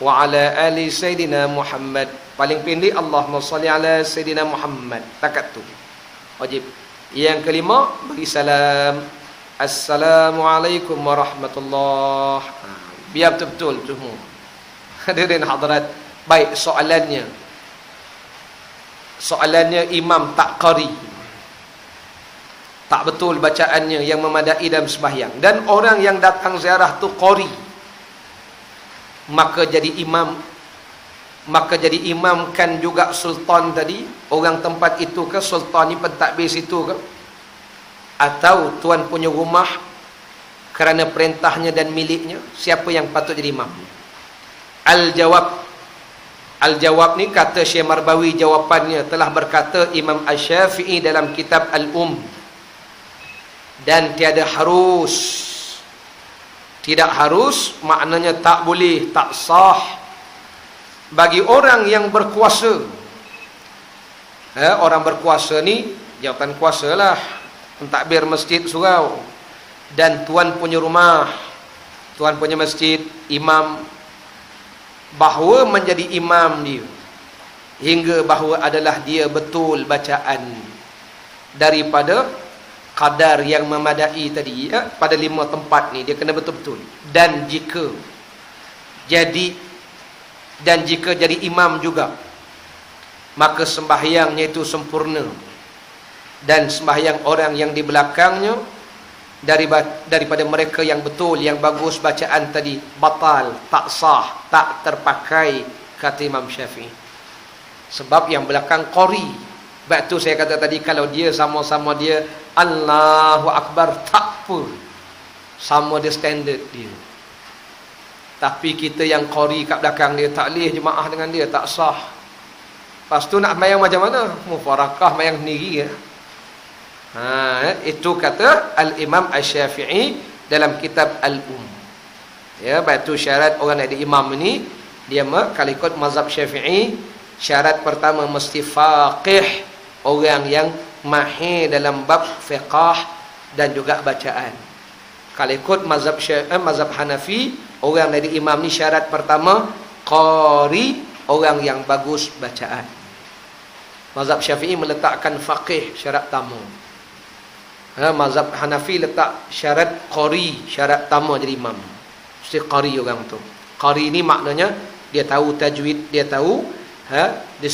A: wa ala ali Sayyidina Muhammad. Paling pendek Allahumma salli ala Sayyidina Muhammad. Takat tu wajib. Yang kelima bagi salam, Assalamualaikum warahmatullahi. Biar betul-betul semua. Hadirin hadirat. Baik, soalannya imam tak qari, tak betul bacaannya yang memadai dalam sembahyang, dan orang yang datang ziarah tu qari, maka jadi imam kan juga sultan tadi, orang tempat itu ke, sultan ni pentadbir situ ke, atau tuan punya rumah kerana perintahnya dan miliknya, siapa yang patut jadi imam? Al-jawab ni kata Syekh Marbawi, jawapannya telah berkata Imam Asy-Syafi'i dalam kitab Al-Um, dan tiada harus. Tidak harus maknanya tak boleh, tak sah bagi orang yang berkuasa. Orang berkuasa ni jawatan kuasa lah, pentadbir masjid surau, dan tuan punya rumah, tuan punya masjid, imam, bahawa menjadi imam dia hingga bahawa adalah dia betul bacaan daripada kadar yang memadai tadi, pada 5 tempat ni dia kena betul-betul. Dan jika jadi imam juga, maka sembahyangnya itu sempurna, dan sembahyang orang yang di belakangnya daripada mereka yang betul, yang bagus bacaan tadi, batal, tak sah, tak terpakai, kata Imam Syafi'i. Sebab yang belakang qari. Sebab tu saya kata tadi, kalau dia sama-sama dia Allahu Akbar, tak apa, sama dia standard dia. Tapi kita yang qari kat belakang dia, tak boleh jemaah dengan dia, tak sah. Lepas tu nak mayang macam mana? Mufarakah mayang sendiri ya. Itu kata Al-Imam Asy-Syafi'i dalam kitab Al-Um. Ya, batu syarat orang nak jadi imam ni, dia kalau ikut mazhab Syafi'i, syarat pertama mesti faqih, orang yang mahir dalam bab fiqh dan juga bacaan. Kalau ikut mazhab Hanafi, orang nak jadi imam ni syarat pertama qari, orang yang bagus bacaan. Mazhab Syafi'i meletakkan faqih syarat tamu. Mazhab Hanafi letak syarat qari, syarat tamu jadi imam. Mesti qari orang tu. Qari ni maknanya dia tahu tajwid, dia tahu di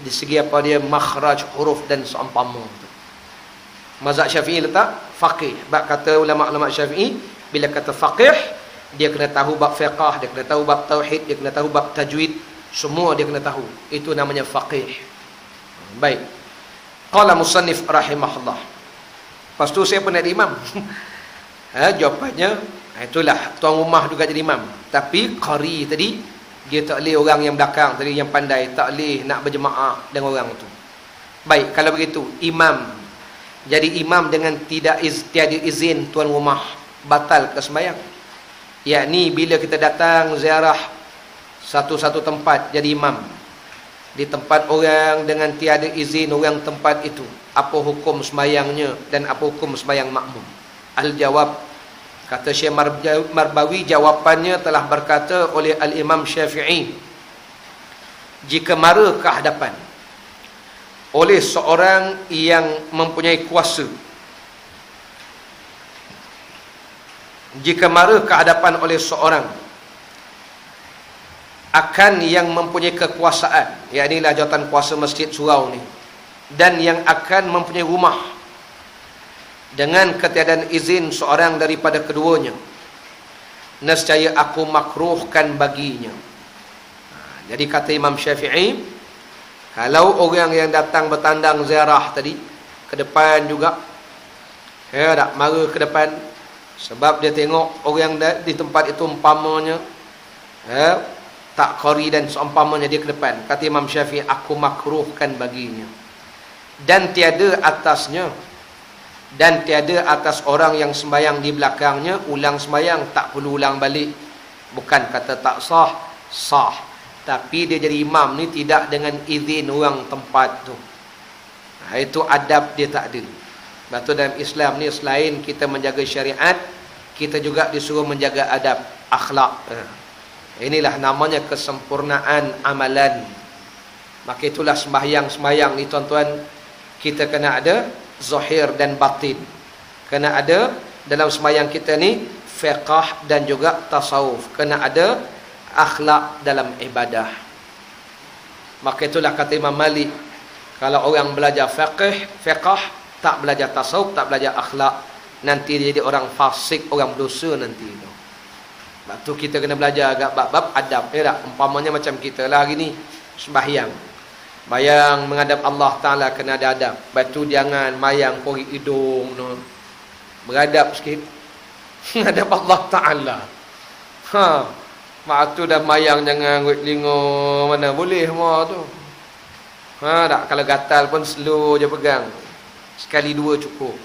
A: segi apa dia makhraj huruf dan seumpama tu. Mazhab Syafi'i letak faqih. Bab kata ulama-ulama Syafi'i, bila kata faqih, dia kena tahu bab fiqh, dia kena tahu bab tauhid, dia kena tahu bab tajwid, semua dia kena tahu. Itu namanya faqih. Baik. Qala musannif rahimahullah. Lepas tu saya pernah jadi imam. Jawapannya Itulah tuan rumah juga jadi imam. Tapi qari tadi, dia tak boleh orang yang belakang tadi yang pandai, tak boleh nak berjemaah dengan orang tu. Baik, kalau begitu imam jadi imam dengan tiada izin tuan rumah, batal ke sembahyang. Yakni bila kita datang ziarah satu-satu tempat jadi imam di tempat orang dengan tiada izin orang tempat itu, apa hukum sembahyangnya dan apa hukum sembahyang makmum? Al-jawab, kata Syekh Marbawi, jawapannya telah berkata oleh Al-Imam Syafi'i, jika mara ke hadapan oleh seorang yang mempunyai kuasa, jika mara ke hadapan oleh seorang akan yang mempunyai kekuasaan, yakni jawatan kuasa masjid surau ni, dan yang akan mempunyai rumah dengan ketiadaan izin seorang daripada keduanya, nescaya aku makruhkan baginya. Jadi kata Imam Syafi'i, kalau orang yang datang bertandang ziarah tadi ke depan juga, tak mara ke depan sebab dia tengok orang di tempat itu umpamanya tak qari dan seumpamanya dia ke depan, kata Imam Syafi'i, aku makruhkan baginya. Dan tiada atas orang yang sembahyang di belakangnya ulang sembahyang, tak perlu ulang balik. Bukan kata tak sah, sah. Tapi dia jadi imam ni tidak dengan izin orang tempat tu. Itu adab dia tak ada. Sebab tu dalam Islam ni selain kita menjaga syariat, kita juga disuruh menjaga adab, akhlak. Inilah namanya kesempurnaan amalan. Maka itulah sembahyang ni tuan-tuan, kita kena ada zahir dan batin. Kena ada dalam sembahyang kita ni fiqh dan juga tasawuf. Kena ada akhlak dalam ibadah. Maka itulah kata Imam Malik, kalau orang belajar fiqh, tak belajar tasawuf, tak belajar akhlak, nanti dia jadi orang fasik, orang berdosa nanti tu. Sebab tu kita kena belajar agak bab-bab adab. Ya tak? Umpamanya macam kita lah hari ni sembahyang, mayang menghadap Allah Ta'ala kena ada adab. Lepas tu jangan mayang korek hidung no. Beradab sikit menghadap Allah Ta'ala. Mak tu dah mayang jangan korek telinga, mana boleh semua tu. Tak, kalau gatal pun slow je pegang. Sekali dua cukup.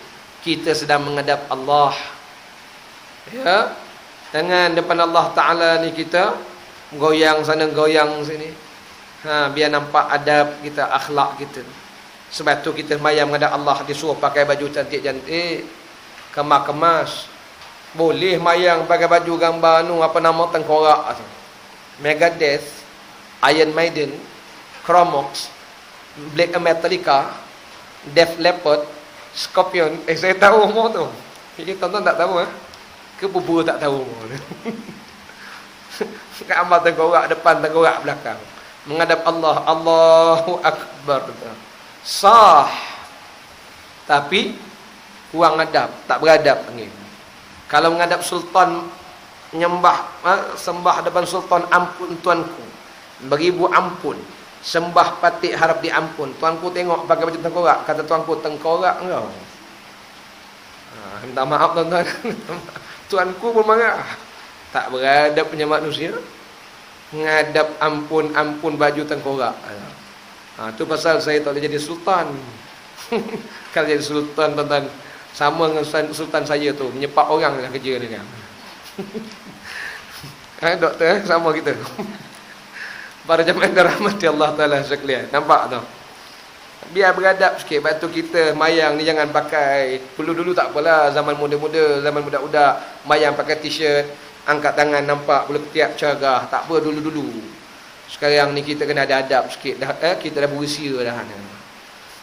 A: Kita sedang menghadap Allah. Ya, tangan depan Allah Ta'ala ni kita goyang sana goyang sini. Biar nampak adab kita, akhlak kita. Sebab tu kita mayang menghadap Allah, disuruh pakai baju cantik-cantik, kemas-kemas. Boleh mayang pakai baju gambar nu apa nama tengkorak tu. Megadeth, Iron Maiden, Chromox, Black Metallica, Def Leppard, Scorpion. Saya tahu semua tu. Jadi tonton tak tahu ke bubur tak tahu semua. Gambar tengkorak depan, tengkorak belakang. Menghadap Allah, Allahu Akbar. Sah. Tapi kurang adab, tak beradab panggil. Kalau menghadap sultan, sembah depan sultan, ampun tuanku, beribu ampun, sembah patik harap diampun. Tuanku tengok pakai baju tengkorak, kata tuanku, tengkorak engkau. Minta maaf tuan-tuan. Tuanku pun marah. Tak beradab punya manusia. Ngadap ampun baju tengkorak. Tu pasal saya tak boleh jadi sultan. Kalau jadi sultan tuan-tuan, sama dengan sultan saya tu, menyepak orang lah kerja ni kan. Doktor sama kita. Para jemaah dirahmati Allah Taala sekalian. Nampak tu? Biar beradab sikit. Batu kita mayang ni jangan pakai. Dulu tak apalah, zaman muda-muda, zaman budak-budak mayang pakai t-shirt, angkat tangan nampak bulu ketiak cergah. Tak apa dulu-dulu. Sekarang ni kita kena ada adab sikit. Kita dah berusia dah.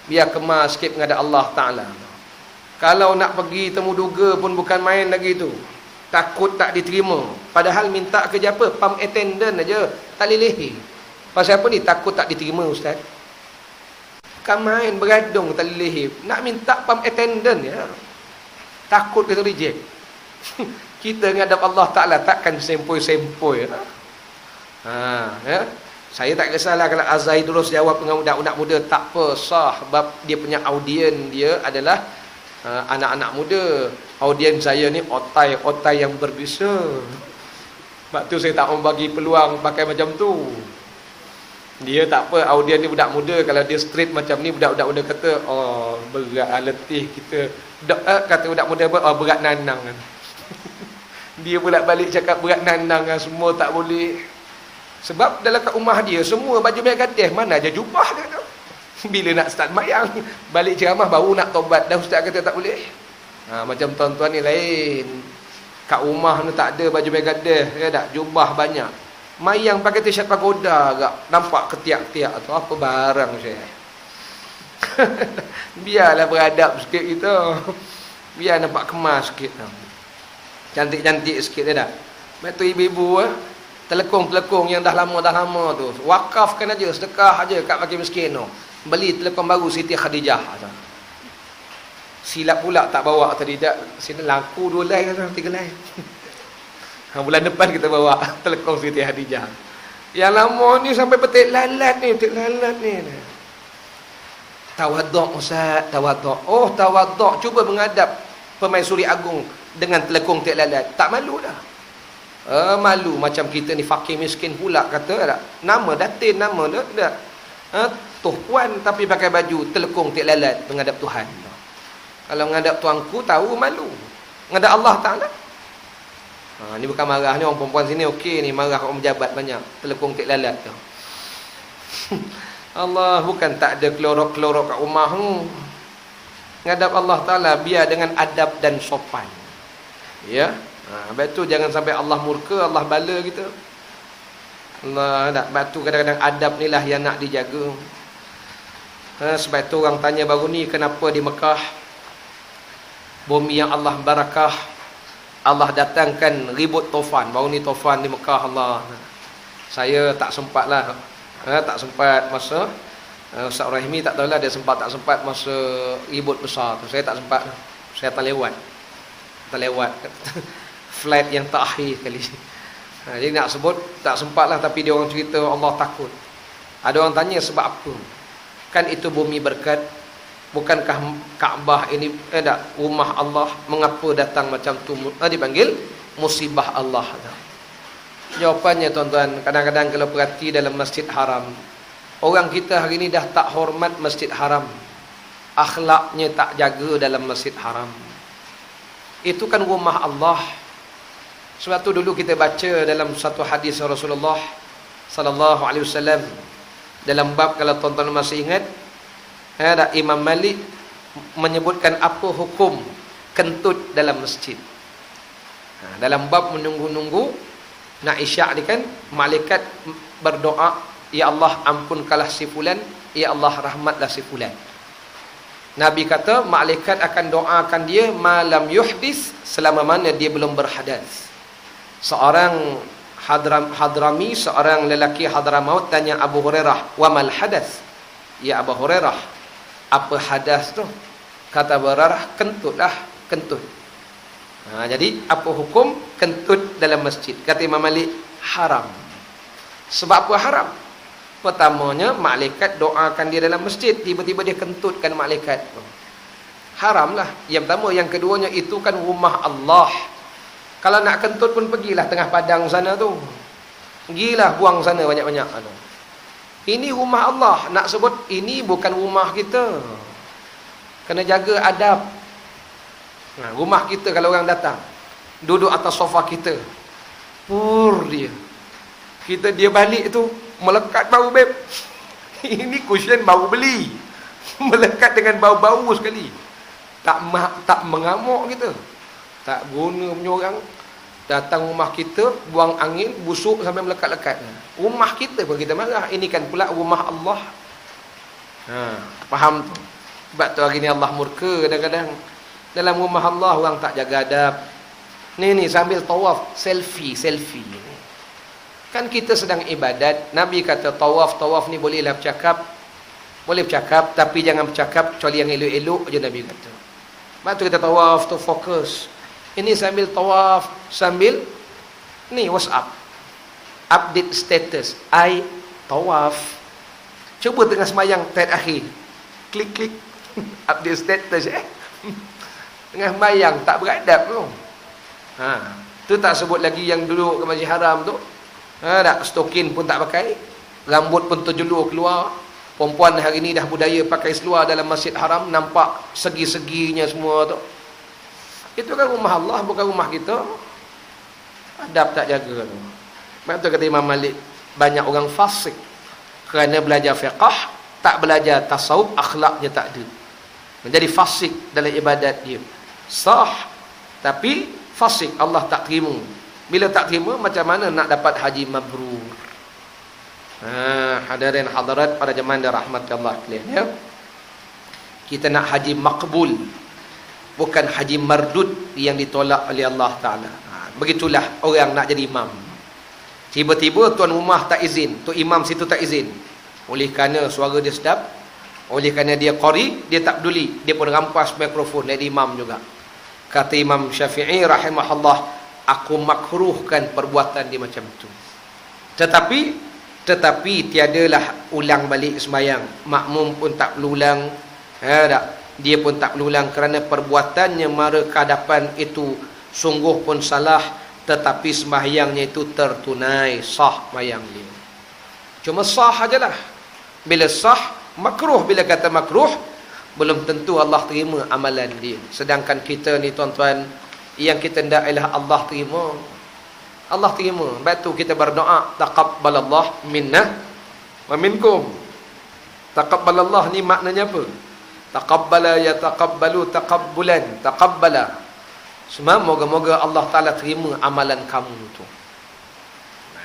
A: Biar kemas sikit menghadap Allah Ta'ala. Kalau nak pergi temu duga pun bukan main lagi tu. Takut tak diterima. Padahal minta kerja apa? Pump attendant aja. Tak leleh. Pasal apa ni? Takut tak diterima ustaz. Bukan main beradung tak leleh. Nak minta pump attendant ya. Takut kita reject. Kita menghadap Allah Ta'ala takkan sempoi-sempoi. Ya. Saya tak kisahlah kalau Azaidullah jawab dengan budak-budak muda, tak apa, sah. Sebab dia punya audien dia adalah anak-anak muda, audiens saya ni otai yang berbisa. Sebab tu saya tak mau bagi peluang pakai macam tu. Dia tak apa, audiens ni budak muda, kalau dia straight macam ni, budak-budak muda kata, oh berat letih kita. Kata budak muda apa? Oh berat nanang kan. Dia pula balik cakap berat nanang kan, semua tak boleh. Sebab dalam kat rumah dia semua baju merah gadis, mana aja jubah dia tu. Bila nak start mayang, balik ceramah baru nak tobat, dah ustaz kata tak boleh. Macam tuan-tuan ni lain. Kat rumah ni tak ada baju merah gadis, ya tak, jubah banyak. Mayang pakai t-shirt pagoda agak, nampak ketiak-tiak tu apa barang saya. Biarlah beradab sikit kita. Biar nampak kemas sikit tu. Cantik-cantik sikit dia dah. Betul ibu-ibu telekong-telekong yang dah lama tu. Wakafkan aja, sedekah aja kat fakir miskin tu. Beli telekong baru Siti Khadijah. Silap pula tak bawa tadi dak. Sini laku 2 lai kan 3 lai. Bulan depan kita bawa telekong Siti Khadijah. Yang lama ni sampai petik lalat ni. Tawaduk Ustaz, tawaduk. Oh tawaduk, cuba menghadap Permaisuri Agung dengan telekong tiak lalat. Tak malu dah. Malu macam kita ni fakir miskin pula kata tak. Nama datin, nama dah. Tuh puan tapi pakai baju telekong tiak lalat menghadap Tuhan. Kalau menghadap tuanku tahu malu. Menghadap Allah Ta'ala. Ni bukan marah ni, orang perempuan sini okey ni, marah orang pejabat banyak. Telekong tiak lalat tu. Allah bukan tak ada kelorok-kelorok kat rumah tu. Menghadap Allah Ta'ala biar dengan adab dan sopan. Ya. Sebab tu jangan sampai Allah murka, Allah bala kita. Allah tak, sebab tu kadang-kadang adab ni lah yang nak dijaga. Sebab tu orang tanya baru ni, kenapa di Mekah bumi yang Allah barakah, Allah datangkan ribut tofan. Baru ni tofan di Mekah Allah. Saya tak sempat lah. Tak sempat masa Ustaz Rahimi tak tahulah dia sempat tak sempat masa ribut besar tu. Saya tak sempat. Saya tak lewat. Flight yang terakhir kali. Jadi nak sebut tak sempat lah, tapi dia orang cerita Allah takut. Ada orang tanya sebab apa? Kan itu bumi berkat. Bukankah Kaabah ini rumah Allah, mengapa datang macam tu? Dipanggil musibah Allah. Jawapannya tuan-tuan, kadang-kadang kalau perhati dalam Masjid Haram, orang kita hari ini dah tak hormat Masjid Haram. Akhlaknya tak jaga dalam Masjid Haram. Itu kan rumah Allah. Sebab tu dulu kita baca dalam satu hadis Rasulullah sallallahu alaihi wasallam dalam bab, kalau tuan-tuan masih ingat, ada Imam Malik menyebutkan apa hukum kentut dalam masjid. Dalam bab menunggu-nunggu nak isyak ni kan, malaikat berdoa, ya Allah ampunkanlah si fulan, ya Allah rahmatlah si fulan. Nabi kata malaikat akan doakan dia malam yuhdis, selama mana dia belum berhadas. Seorang Hadrami, seorang lelaki Hadramaut tanya Abu Hurairah, wa mal hadas? Ya Abu Hurairah, apa hadas tu? Kata Abu Hurairah, kentut. Jadi apa hukum kentut dalam masjid? Kata Imam Malik, haram. Sebab apa haram? Pertamanya malaikat doakan dia dalam masjid, tiba-tiba dia kentutkan malaikat. Haram lah. Yang pertama. Yang keduanya, itu kan rumah Allah. Kalau nak kentut pun pergilah tengah padang sana tu. Pergilah buang sana banyak-banyak. Ini rumah Allah. Nak sebut ini bukan rumah kita. Kena jaga adab. Rumah kita kalau orang datang, duduk atas sofa kita, pur dia. Dia balik tu melekat bau beb. Ini cushion baru beli. Melekat dengan bau-bau sekali. Tak mengamuk kita. Tak guna punya orang. Datang rumah kita, buang angin, busuk sampai melekat-lekat. Rumah kita pun kita marah. Ini kan pula rumah Allah. Faham tu? Sebab tu hari ni Allah murka kadang-kadang. Dalam rumah Allah orang tak jaga adab. Ni sambil tawaf, selfie. Kan kita sedang ibadat. Nabi kata tawaf ni bolehlah bercakap. Boleh bercakap, tapi jangan bercakap kecuali yang elok-elok je Nabi kata. Sebab tu kita tawaf tu fokus. Ini sambil tawaf, sambil ni WhatsApp, update status, I tawaf. Cuba tengah semayang tahiyat akhir, klik update status Tengah sembahyang tak beradab tu. Tu tak sebut lagi yang duduk ke Masjid Haram tu. Tak stokin pun tak pakai. Rambut pun terjulur keluar. Perempuan hari ni dah budaya pakai seluar dalam Masjid Haram, nampak segi-seginya semua tu. Itu kan rumah Allah, bukan rumah kita. Adab tak jaga tu. Sebab tu kata Imam Malik, banyak orang fasik kerana belajar fiqh, tak belajar tasawuf, akhlaknya tak ada. Menjadi fasik dalam ibadat dia. Sah, tapi fasik, Allah tak terima. Bila tak terima, macam mana nak dapat haji mabrur? Hadirin hadirat pada zaman dah rahmat Allah kalian, ya. Kita nak haji makbul, bukan haji mardud yang ditolak oleh Allah Ta'ala. Begitulah orang nak jadi imam. Tiba-tiba tuan rumah tak izin, tu imam situ tak izin. Oleh kerana suara dia sedap, oleh kerana dia qari, dia tak peduli, dia pun rampas mikrofon dari imam juga. Kata Imam Syafi'i rahimahullah, aku makruhkan perbuatan dia macam tu. Tetapi tiadalah ulang balik sembahyang. Makmum pun tak perlu ulang. Dia pun tak perlu ulang kerana perbuatannya mara kehadapan itu sungguh pun salah, tetapi sembahyangnya itu tertunai, sah sembahyang dia. Cuma sah ajalah. Bila sah, makruh. Bila kata makruh, belum tentu Allah terima amalan dia. Sedangkan kita ni tuan-tuan, yang kita hendak ialah Allah terima. Allah terima. Sebab tu kita berdoa, taqabbalallah minna wa minkum. Taqabbalallah ni maknanya apa? Taqabbala yataqabbalu taqabbulan. Taqabbala, semua moga-moga Allah Ta'ala terima amalan kamu tu.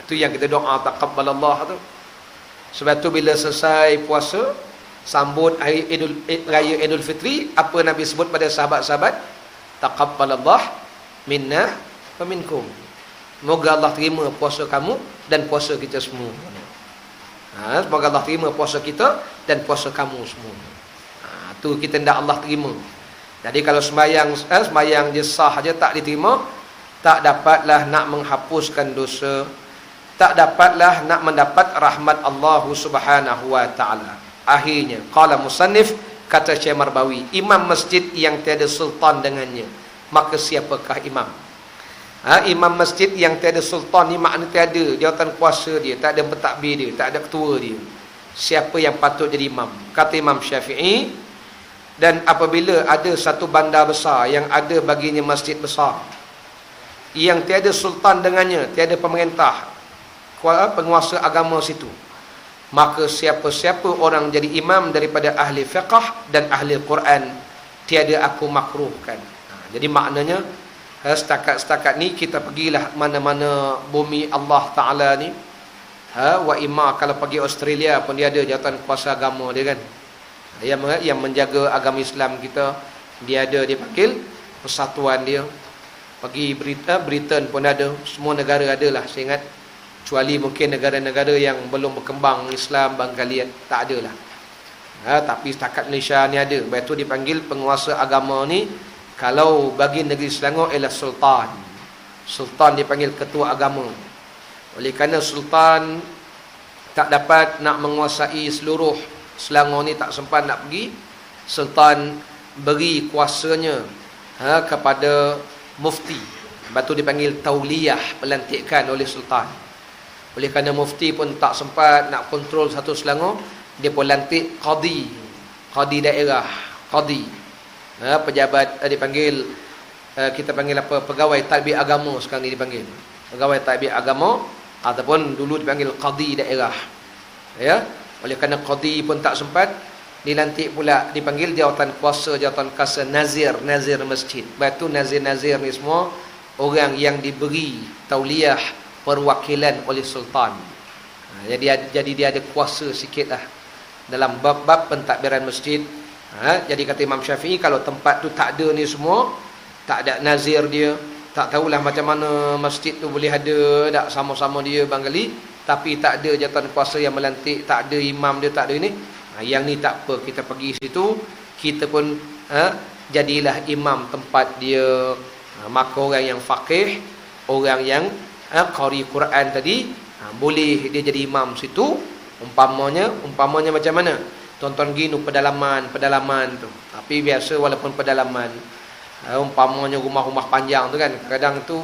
A: Itu yang kita doa, taqabbalallah tu. Sebab tu bila selesai puasa, sambut hari Raya Idul Fitri, apa Nabi sebut pada sahabat-sahabat? Taqabbalallah minna wa minkum. Moga Allah terima puasa kamu dan puasa kita semua. Semoga Allah terima puasa kita dan puasa kamu semua. Tu kita hendak Allah terima. Jadi kalau sembahyang je sah aja tak diterima, tak dapatlah nak menghapuskan dosa, tak dapatlah nak mendapat rahmat Allah Subhanahu wa taala. Akhirnya qala musannif, kata Syekh Marbawi, imam masjid yang tiada sultan dengannya, maka siapakah imam? Imam masjid yang tiada sultan ni makna tiada jawatan kuasa dia, tak ada pentadbir dia, tak ada ketua dia. Siapa yang patut jadi imam? Kata Imam Syafi'i, dan apabila ada satu bandar besar yang ada baginya masjid besar, yang tiada sultan dengannya, tiada pemerintah, penguasa agama situ, maka siapa-siapa orang jadi imam daripada ahli fiqh dan ahli Quran, tiada aku makruhkan. Jadi maknanya, setakat ni kita pergilah mana-mana bumi Allah Ta'ala ni. Wa imma kalau pergi Australia pun dia ada jawatan kuasa agama dia kan. Yang menjaga agama Islam kita, dia ada, dia panggil persatuan dia. Pergi Britain pun ada, semua negara adalah saya ingat. Kecuali mungkin negara-negara yang belum berkembang Islam barangkali tak ada lah. Tapi setakat Malaysia ni ada. Lepas tu dipanggil penguasa agama ni. Kalau bagi negeri Selangor ialah sultan. Sultan dipanggil ketua agama. Oleh kerana sultan tak dapat nak menguasai seluruh Selangor ni, tak sempat nak pergi, sultan beri kuasanya kepada mufti. Lepas tu dipanggil tauliyah, pelantikan oleh sultan. Oleh kerana mufti pun tak sempat nak kontrol satu Selangor, dia pun lantik qadi, qadi daerah, qadi. Pejabat dipanggil, kita panggil apa, pegawai tadbir agama sekarang ni dipanggil. Pegawai tadbir agama ataupun dulu dipanggil qadi daerah. Ya, oleh kerana qadi pun tak sempat, dilantik pula dipanggil jawatan kuasa, jawatan kuasa nazir, nazir masjid. Batu nazir-nazir ni semua orang yang diberi tauliyah, perwakilan oleh sultan. Jadi dia ada kuasa sikitlah dalam bab-bab pentadbiran masjid. Jadi kata Imam Syafi'i, kalau tempat tu tak ada ni semua, tak ada nazir dia, tak tahulah macam mana masjid tu boleh ada, tak sama-sama dia barangkali, tapi tak ada jawatan kuasa yang melantik, tak ada imam dia, tak ada ini. Yang ni tak apa, kita pergi situ, kita pun jadilah imam tempat dia. Maka orang yang faqih, orang yang qari Quran tadi, boleh dia jadi imam situ. Umpamanya macam mana? Tonton gini pedalaman tu. Tapi biasa walaupun pedalaman, Umpamanya rumah-rumah panjang tu kan, kadang tu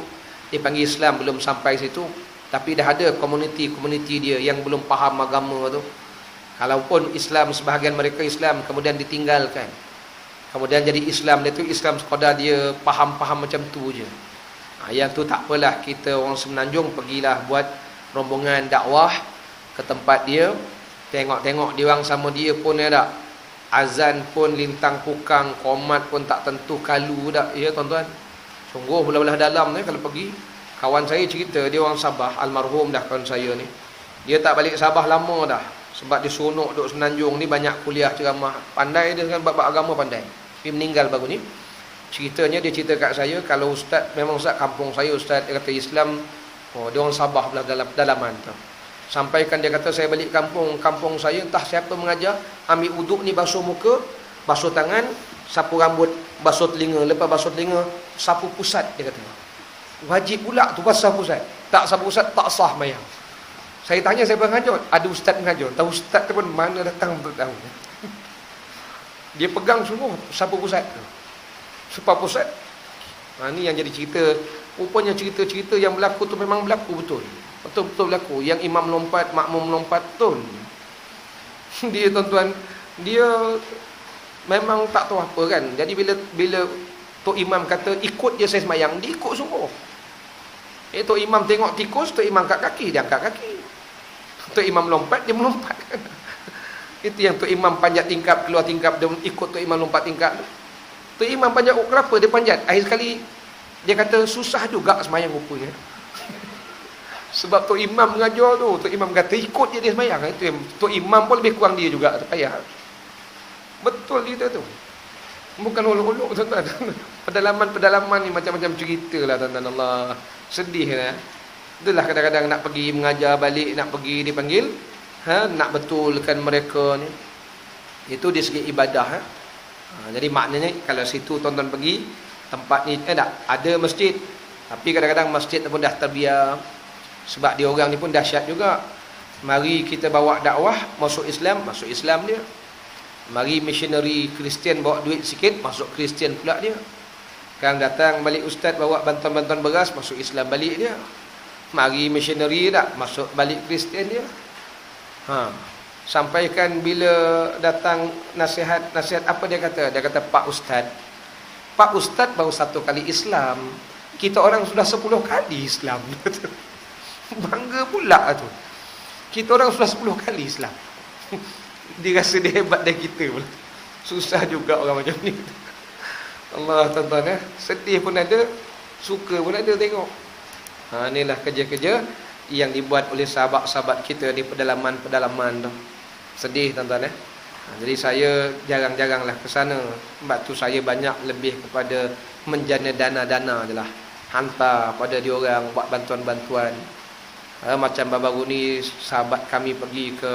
A: dipanggil Islam belum sampai situ, tapi dah ada komuniti dia yang belum faham agama tu. Kalaupun Islam, sebahagian mereka Islam kemudian ditinggalkan, kemudian jadi Islam, dia tu Islam sekadar dia faham-faham macam tu je. Yang tu tak apalah, kita orang Semenanjung pergilah buat rombongan dakwah ke tempat dia, tengok-tengok dia orang sama dia pun ada azan pun lintang pukang, qomat pun tak tentu kalu dak, ya tuan-tuan. Sungguh belah-belah dalam ni kalau pergi. Kawan saya cerita, dia orang Sabah, almarhum dah kawan saya ni. Dia tak balik Sabah lama dah, sebab dia seronok duduk Semenanjung ni, banyak kuliah ceramah, pandai dia kan, bab agama pandai. Dia meninggal baru ni. Ceritanya dia cerita kat saya, kalau ustaz, memang ustaz kampung saya ustaz, dia kata Islam, dia orang Sabah belah dalaman tu. Sampaikan dia kata, saya balik kampung saya, entah siapa mengajar, ambil uduk ni basuh muka, basuh tangan, sapu rambut, basuh telinga, lepas basuh telinga, sapu pusat, dia kata. Wajib pula tu basuh pusat. Tak sapu pusat, tak sah mayang. Saya tanya siapa mengajar? Ada ustaz mengajar. Tahu ustaz tu pun mana datang untuk tahu. Dia pegang semua sapu pusat tu. Sapu pusat. Ni yang jadi cerita. Rupanya cerita-cerita yang berlaku tu memang berlaku betul. Betul-betul berlaku. Yang imam lompat, makmum lompat, betul. Dia tuan-tuan, dia memang tak tahu apa kan. Jadi bila Tok Imam kata ikut je saya semayang, dia ikut sungguh. Tok Imam tengok tikus, Tok Imam kat kaki, dia angkat kaki. Tok Imam lompat, dia melompat. Itu yang Tok Imam panjat tingkap, keluar tingkap, dia ikut Tok Imam lompat tingkap. Tok Imam panjat kenapa dia panjat? Akhir sekali dia kata susah juga semayang rupanya. Sebab Tok Imam mengajar tu, Tok Imam kata ikut je dia semayang. Itu yang Tok Imam pun lebih kurang dia juga, payah. Betul cerita tu. Bukan olok-olok tuan-tuan. Pedalaman-pedalaman ni macam-macam cerita lah tuan-tuan. Allah, sedih lah. Itulah kadang-kadang nak pergi mengajar balik, nak pergi dipanggil, nak betulkan mereka ni. Itu di segi ibadah. Jadi maknanya kalau situ tuan-tuan pergi, tempat ni tak ada masjid, tapi kadang-kadang masjid pun dah terbiar. Sebab dia orang ni pun dahsyat juga. Mari kita bawa dakwah, masuk Islam dia. Mari missionary Kristian bawa duit sikit, masuk Kristian pula dia. Sekarang datang balik ustaz bawa bantuan-bantuan beras, masuk Islam balik dia. Mari missionary tak, masuk balik Kristian dia. Sampaikan bila datang nasihat apa dia kata? Dia kata Pak Ustaz baru 1 kali Islam. Kita orang sudah 10 kali Islam. Bangga pula tu. Kita orang sudah 10 kali Islam. Dia rasa dia hebat dari kita pula. Susah juga orang macam ni. Allah tuan-tuan sedih pun ada, suka pun ada tengok. Inilah kerja-kerja yang dibuat oleh sahabat-sahabat kita di pedalaman-pedalaman tu. Sedih tuan-tuan Jadi saya jarang-jaranglah ke sana. Sebab tu saya banyak lebih kepada menjana dana-dana je lah. Hantar pada diorang buat bantuan-bantuan. Macam baru-baru ni sahabat kami pergi ke,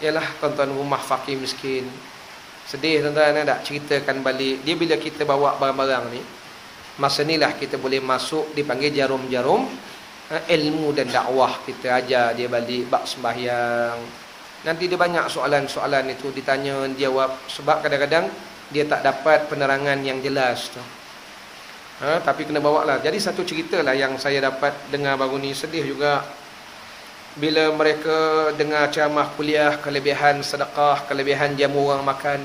A: ialah tuan-tuan rumah fakir miskin. Sedih tuan-tuan tak ceritakan balik. Dia bila kita bawa barang-barang ni, masa ni lah kita boleh masuk, dipanggil jarum-jarum ilmu dan dakwah. Kita ajar dia balik bab sembahyang. Nanti dia banyak soalan-soalan itu ditanya, dia jawab. Sebab kadang-kadang dia tak dapat penerangan yang jelas tu. Tapi kena bawa lah. Jadi satu cerita lah yang saya dapat dengar baru ni, sedih juga. Bila mereka dengar ceramah kuliah, kelebihan sedekah, kelebihan jamu orang makan.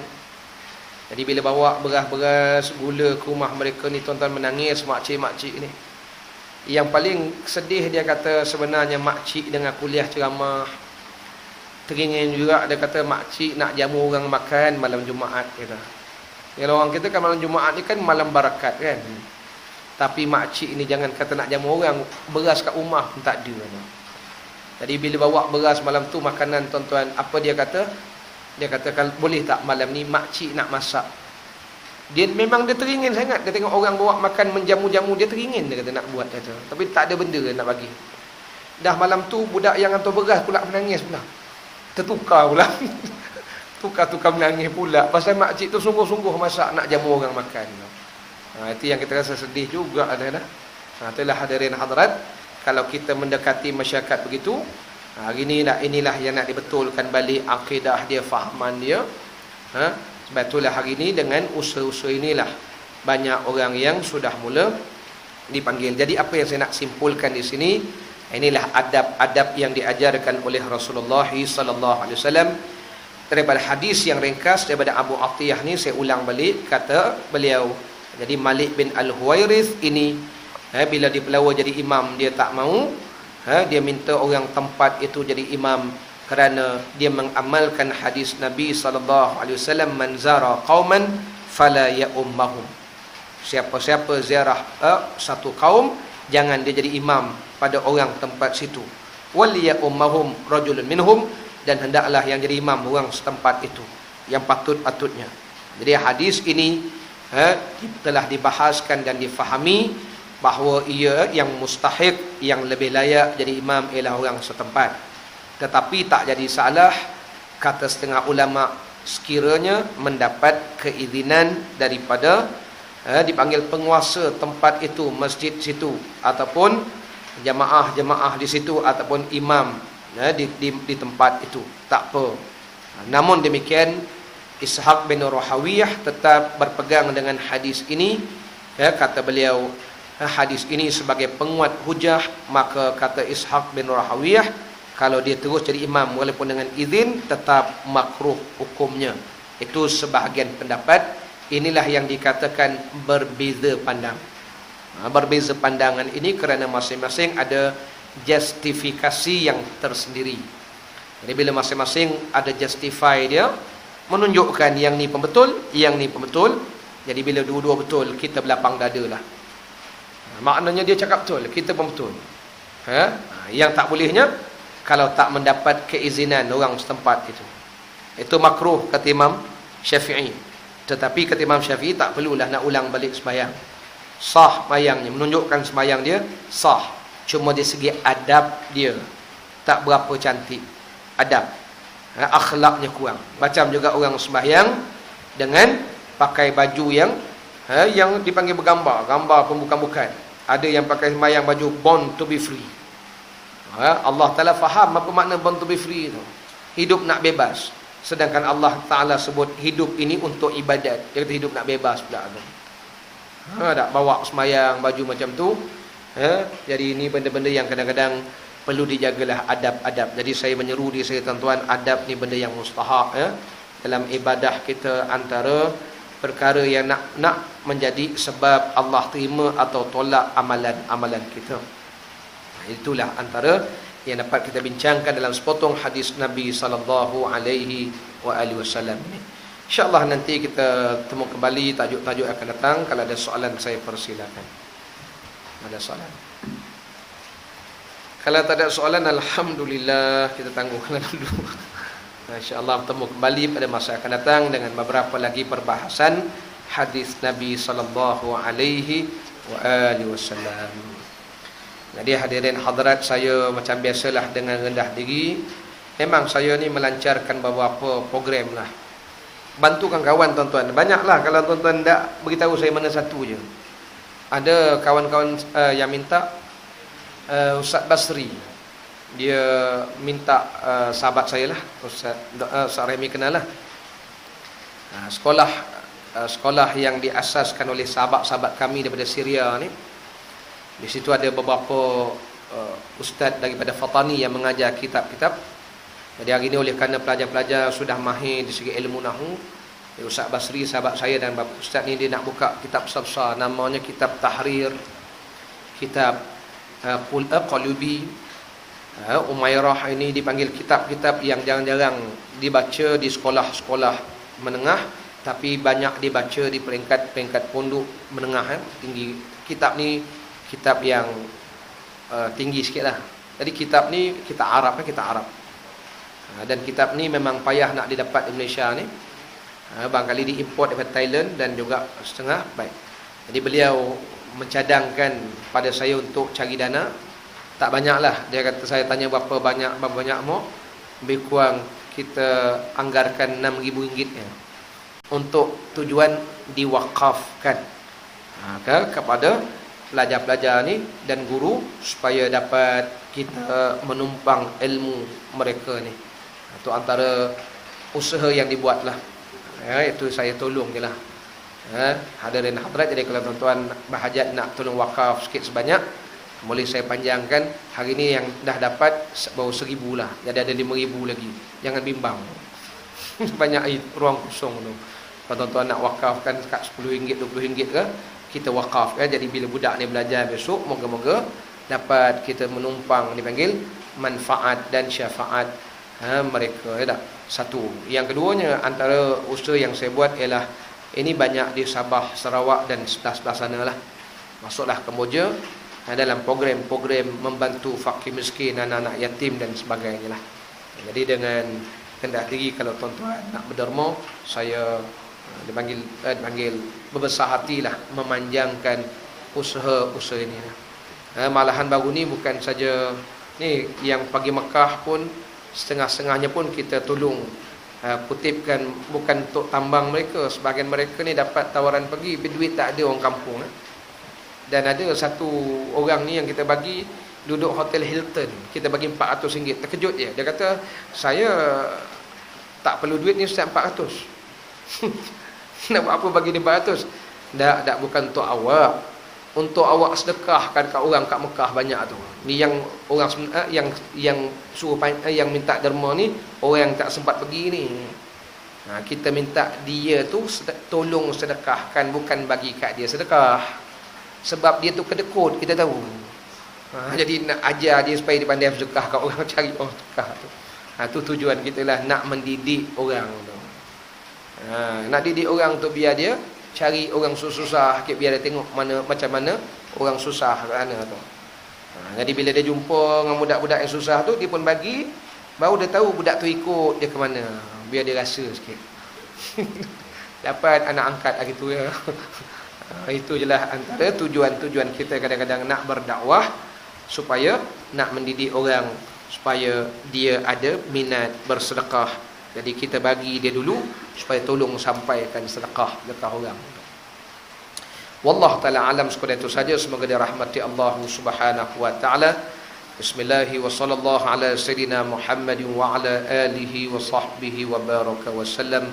A: Jadi bila bawa beras-beras, gula ke rumah mereka ni, tuan-tuan menangis makcik-makcik ni. Yang paling sedih dia kata sebenarnya makcik dengan kuliah ceramah. Teringin juga dia kata makcik nak jamu orang makan malam Jumaat kata. Kalau orang kita kan malam Jumaat ni kan malam barakat kan. Tapi makcik ni jangan kata nak jamu orang, beras kat rumah pun tak ada. Jadi bila bawa beras malam tu makanan tuan-tuan, apa dia kata? Dia kata kalau boleh tak malam ni makcik nak masak. Dia memang dia teringin sangat. Dia tengok orang bawa makan menjamu-jamu, dia teringin dia kata nak buat kata. Tapi tak ada benda nak bagi. Dah malam tu budak yang hantar beras pula menangis pula. Tertukar pula. Tukar-tukar menangis pula. Pasal makcik tu sungguh-sungguh masak nak jamu orang makan. Itu yang kita rasa sedih juga ada dah. Itulah hadirin hadirat, kalau kita mendekati masyarakat begitu, hari inilah yang nak dibetulkan balik akidah dia, fahaman dia. Sebab itulah hari ini dengan usaha-usaha inilah banyak orang yang sudah mula dipanggil. Jadi apa yang saya nak simpulkan di sini, inilah adab-adab yang diajarkan oleh Rasulullah sallallahu alaihi wasallam. Daripada hadis yang ringkas daripada Abu Atiyah ni, saya ulang balik, kata beliau, jadi Malik bin Al-Huwairith ini, bila dipelawa jadi imam, dia tak mau, dia minta orang tempat itu jadi imam kerana dia mengamalkan hadis Nabi sallallahu alaihi wasallam, man zara qauman fala ya'ummahum. Siapa-siapa ziarah satu kaum, jangan dia jadi imam pada orang tempat situ. Wal ya'ummahum rajulun minhum, dan hendaklah yang jadi imam orang setempat itu, yang patut-patutnya. Jadi hadis ini telah dibahaskan dan difahami bahawa ia yang mustahik, yang lebih layak jadi imam ialah orang setempat. Tetapi tak jadi salah kata setengah ulama, sekiranya mendapat keizinan daripada dipanggil penguasa tempat itu, masjid situ, ataupun jamaah-jamaah di situ, ataupun imam di tempat itu, tak apa. Namun demikian, Ishaq bin Rahawiyah tetap berpegang dengan hadis ini. Kata beliau, hadis ini sebagai penguat hujah, maka kata Ishaq bin Rahawiyah, kalau dia terus jadi imam walaupun dengan izin, tetap makruh hukumnya. Itu sebahagian pendapat. Inilah yang dikatakan berbeza pandang. Berbeza pandangan ini kerana masing-masing ada justifikasi yang tersendiri. Jadi bila masing-masing ada justify dia, menunjukkan yang ni pembetul, yang ni pembetul. Jadi bila dua-dua betul, kita berlapang dada lah. Maknanya dia cakap betul, kita pun betul. Yang tak bolehnya, kalau tak mendapat keizinan orang setempat itu. Itu makruh kata Imam Syafi'i. Tetapi kata Imam Syafi'i, tak perlulah nak ulang balik sembahyang. Sah sembahyangnya, menunjukkan sembahyang dia sah. Cuma dari segi adab dia tak berapa cantik. Adab, akhlaknya kurang. Macam juga orang sembahyang dengan pakai baju yang dipanggil bergambar, gambar pun bukan-bukan. Ada yang pakai sembahyang baju born to be free. Allah Ta'ala faham apa makna born to be free itu. Hidup nak bebas. Sedangkan Allah Ta'ala sebut hidup ini untuk ibadat. Dia kata hidup nak bebas pula. Tak bawa sembahyang baju macam tu. Jadi ini benda-benda yang kadang-kadang perlu dijagalah adab-adab. Jadi saya menyeru diri saya, tuan-tuan, adab ni benda yang mustahak dalam ibadah kita. Antara perkara yang nak menjadi sebab Allah terima atau tolak amalan-amalan kita. Itulah antara yang dapat kita bincangkan dalam sepotong hadis Nabi sallallahu alaihi wasallam ini. InsyaAllah nanti kita temu kembali tajuk-tajuk akan datang. Kalau ada soalan saya persilakan. Ada soalan? Kalau tak ada soalan, alhamdulillah, kita tangguhkan dulu. InsyaAllah bertemu kembali pada masa akan datang dengan beberapa lagi perbahasan hadis Nabi sallallahu alaihi wasallam. Jadi hadirin hadirat, saya macam biasalah dengan rendah diri. Memang saya ni melancarkan beberapa program lah. Bantukan kawan tuan-tuan. Banyaklah kalau tuan-tuan tak beritahu saya mana satu je. Ada kawan-kawan yang minta Ustaz Basri. Dia minta sahabat saya lah, Ustaz Remy kenal lah. Sekolah yang diasaskan oleh sahabat-sahabat kami daripada Syria ni. Di situ ada beberapa ustaz daripada Fatani yang mengajar kitab-kitab. Jadi hari ini oleh kerana pelajar-pelajar sudah mahir di segi ilmu nahu, Ustaz Basri sahabat saya dan bapa ustaz ni, dia nak buka kitab besar-besar, namanya kitab Tahrir, kitab Qulubi, Umairah. Ini dipanggil kitab-kitab yang jarang-jarang dibaca di sekolah-sekolah menengah, tapi banyak dibaca di peringkat-peringkat pondok menengah tinggi. Kitab ni kitab yang tinggi sikit lah. Jadi kitab ni kitab Arab dan kitab ni memang payah nak didapat di Malaysia ni. Barangkali diimport daripada Thailand dan juga setengah baik. Jadi beliau mencadangkan pada saya untuk cari dana. Tak banyak lah. Dia kata, saya tanya berapa banyak mau. Lebih kurang kita anggarkan RM6,000 untuk tujuan diwakafkan kepada pelajar-pelajar ni dan guru, supaya dapat kita menumpang ilmu mereka ni. Itu antara usaha yang dibuatlah. Itu saya tolong je lah. Hadirin hadirat, jadi kalau tuan-tuan berhajat nak tolong wakaf sikit sebanyak, boleh saya panjangkan. Hari ni yang dah dapat baru 1,000 lah, jadi ada 5,000 lagi. Jangan bimbang. Banyak ruang kosong tu. Kalau tuan-tuan nak wakafkan kat RM10, RM20 ke, kita wakaf kan. Jadi bila budak ni belajar besok, moga-moga dapat kita menumpang dipanggil manfaat dan syafaat mereka, ya tak? Satu. Yang keduanya, antara usaha yang saya buat ialah ini banyak di Sabah, Sarawak dan sebelah-sebelah sana lah. Masuklah Kemboja dalam program-program membantu fakir miskin, anak-anak yatim dan sebagainya lah. Jadi dengan kendak diri, kalau tuan-tuan nak berderma, saya dipanggil berbesar hatilah memanjangkan usaha-usaha ini lah. Malahan baru ni bukan saja ni, yang pergi Mekah pun setengah-setengahnya pun kita tolong kutipkan, bukan untuk tambang mereka. Sebahagian mereka ni dapat tawaran pergi, tapi duit tak ada, orang kampung. Dan ada satu orang ni yang kita bagi duduk Hotel Hilton, kita bagi RM400. Terkejut dia. Dia kata, saya tak perlu duit ni Ustaz, 400. Nak buat apa bagi dia 400? Tak, bukan untuk awak. Untuk awak sedekahkan kat orang kat Mekah banyak tu. Ni yang orang yang suruh yang minta derma ni, orang yang tak sempat pergi ni. Kita minta dia tu tolong sedekahkan, bukan bagi kat dia sedekah. Sebab dia tu kedekut, kita tahu. Jadi nak ajar dia supaya dia pandai sedekah kat orang, cari orang sedekah tu. Tu tujuan kita lah, nak mendidik orang tu. Nak didik orang tu biar dia cari orang susah, biar dia tengok macam mana orang susah kat sana tu. Jadi bila dia jumpa dengan budak-budak yang susah tu, dia pun bagi, baru dia tahu budak tu ikut dia ke mana, biar dia rasa sikit. Dapat anak angkat hari tu ya. Itu je lah antara tujuan-tujuan kita kadang-kadang nak berdakwah, supaya nak mendidik orang supaya dia ada minat bersedekah. Jadi kita bagi dia dulu supaya tolong sampaikan sedekah orang. Wallahu taala alam, sekadar itu saja. Semoga dirahmati Allah Subhanahu wa taala. Bismillahirrahmanirrahim. Wa sallallahu ala sayidina Muhammadin wa ala alihi wa sahbihi wa baraka wa sallam.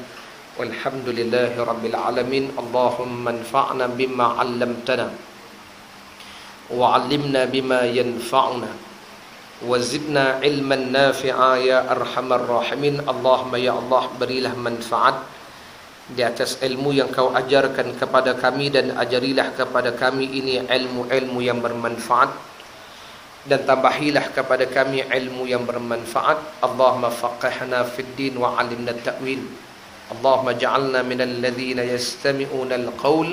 A: Walhamdulillahi rabbil alamin. Allahumma anfa'na bima 'allamtana wa 'allimna bima yanfa'una wa zidna ilman nafi'a ya arhamar rahimin. Allahumma ya Allah, berilah manfaat di atas ilmu yang kau ajarkan kepada kami, dan ajarilah kepada kami ini ilmu-ilmu yang bermanfaat, dan tambahilah kepada kami ilmu yang bermanfaat. Allahumma faqihna fid din wa 'allimna at-ta'wil. Allahumma ja'alna minal ladzina yastami'una al-qaul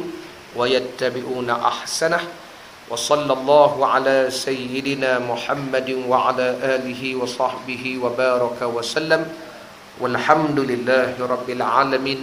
A: wa yattabi'una ahsanah. وصلى الله على سيدنا محمد وعلى آله وصحبه وبارك وسلم والحمد لله رب العالمين.